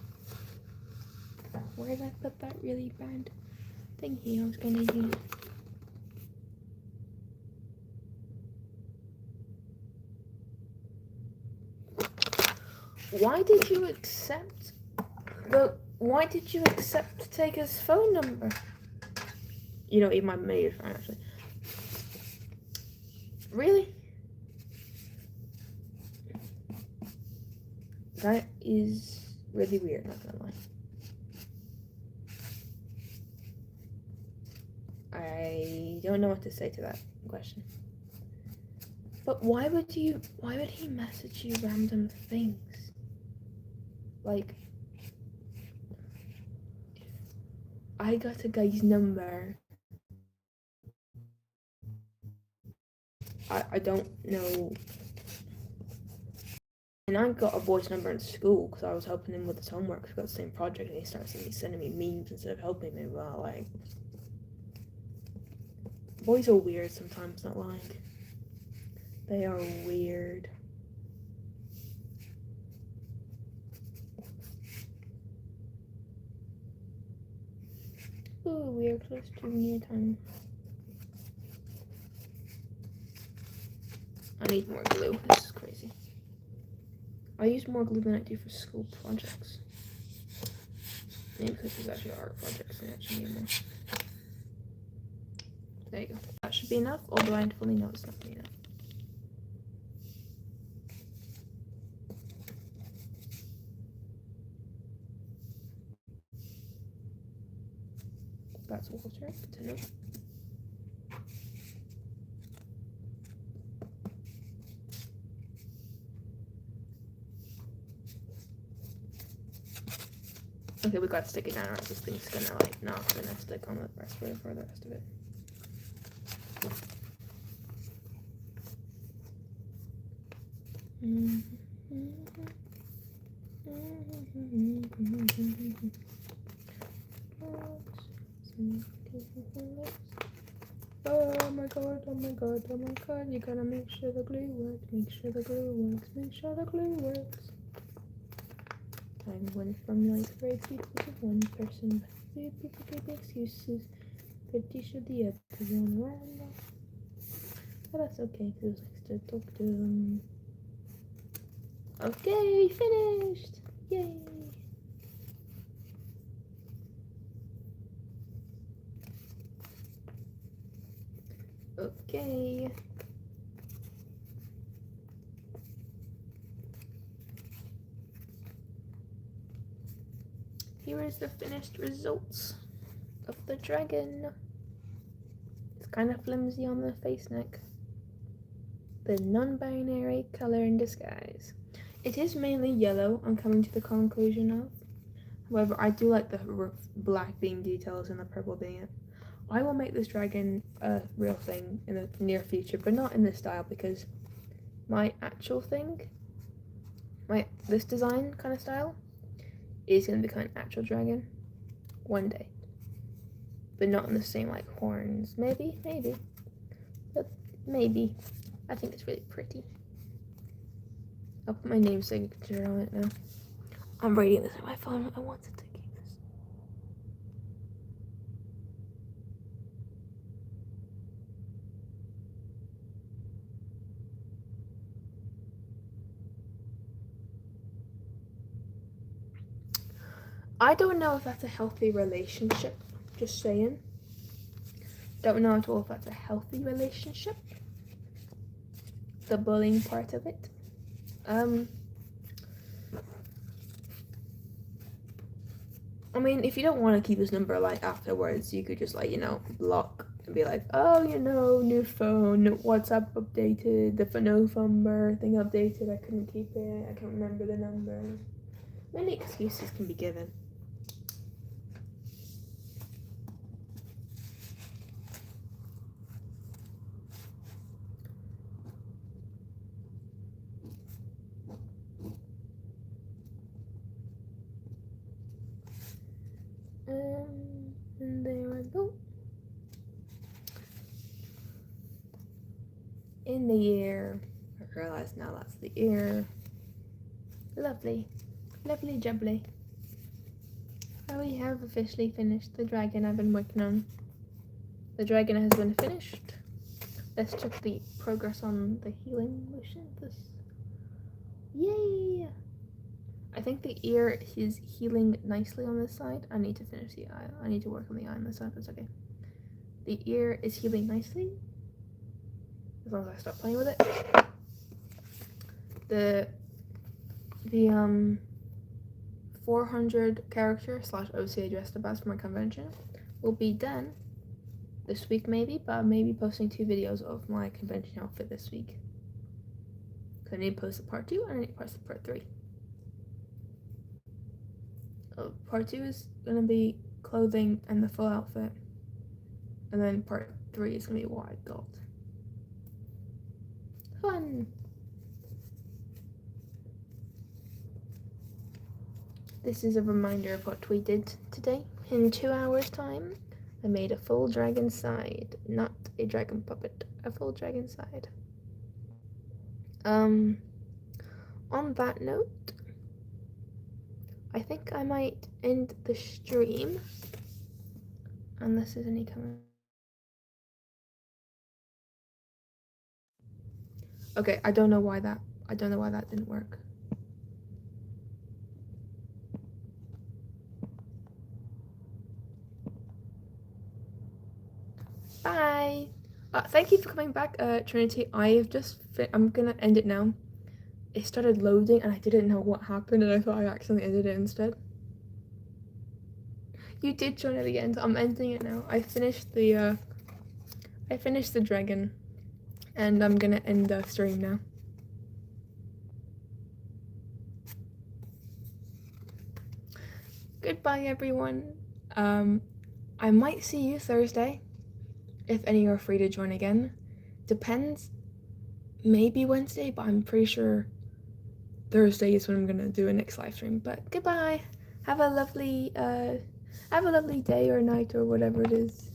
Where did I put that really bad thing here I was gonna use? Why did you accept to take his phone number? You don't even mind your phone actually. Really? That is really weird, not gonna lie. I don't know what to say to that question. But why would he message you random things? Like, I got a guy's number. I don't know. And I got a boy's number in school because I was helping him with his homework because we got the same project, and he started sending me memes instead of helping me. Well, like, boys are weird sometimes, not lying. They are weird. Ooh, we are close to near time. I need more glue. This is crazy. I use more glue than I do for school projects. Maybe because there's actually art projects and I actually need more. There you go. That should be enough, although I fully know it's not enough. That's water, good to know. Okay, we gotta stick it down or else this thing's gonna like not gonna stick on the respirator for the rest of it. Oh my god, oh my god, oh my god, you gotta make sure the glue works, make sure the glue works, make sure the glue works. I'm one from like great people to one person, but few people give excuses, 50 should the other one run. But that's okay, because I still talk to them. Okay, finished! Yay! Okay. Here is the finished results of the dragon. It's kind of flimsy on the face neck. The non-binary color in disguise. It is mainly yellow, I'm coming to the conclusion of. However, I do like the black being details and the purple being it. I will make this dragon a real thing in the near future, but not in this style because my actual thing, this design kind of style, is going to become an actual dragon one day. But not in the same like horns. Maybe. But maybe. I think it's really pretty. I'll put my name signature on it now. I'm writing this on my phone. I wanted to keep this. I don't know if that's a healthy relationship. Just saying. Don't know at all if that's a healthy relationship. The bullying part of it. I mean, if you don't want to keep this number like afterwards, you could just like, you know, block and be like, oh, you know, new phone, WhatsApp updated, the no number thing updated, I couldn't keep it, I can't remember the number. Many excuses can be given. And there we go. In the ear. I realize now that's the ear. Lovely. Lovely jubbly. So we have officially finished the dragon I've been working on. The dragon has been finished. Let's check the progress on the healing motion. Yay! I think the ear is healing nicely on this side. I need to finish the eye. I need to work on the eye on this side, but it's okay. The ear is healing nicely. As long as I stop playing with it. The 400 character / OCA dress to best for my convention will be done this week maybe, but I may be posting 2 videos of my convention outfit this week. Because I need to post the part 2 and I need to post the part 3. Part 2 is going to be clothing and the full outfit. And then part 3 is going to be wide gold. Fun! This is a reminder of what we did today. In 2 hours time, I made a full dragon side. Not a dragon puppet, a full dragon side. On that note, I think I might end the stream. Unless there's any comment. Okay, I don't know why that didn't work. Bye. Thank you for coming back, Trinity. I'm gonna end it now. It started loading and I didn't know what happened and I thought I accidentally ended it instead. You did join at the end. I'm ending it now. I finished the dragon and I'm gonna end the stream now. Goodbye everyone. I might see you Thursday if any are free to join again. Depends. Maybe Wednesday, but I'm pretty sure Thursday is when I'm gonna do a next live stream. But goodbye. Have a lovely day or night or whatever it is.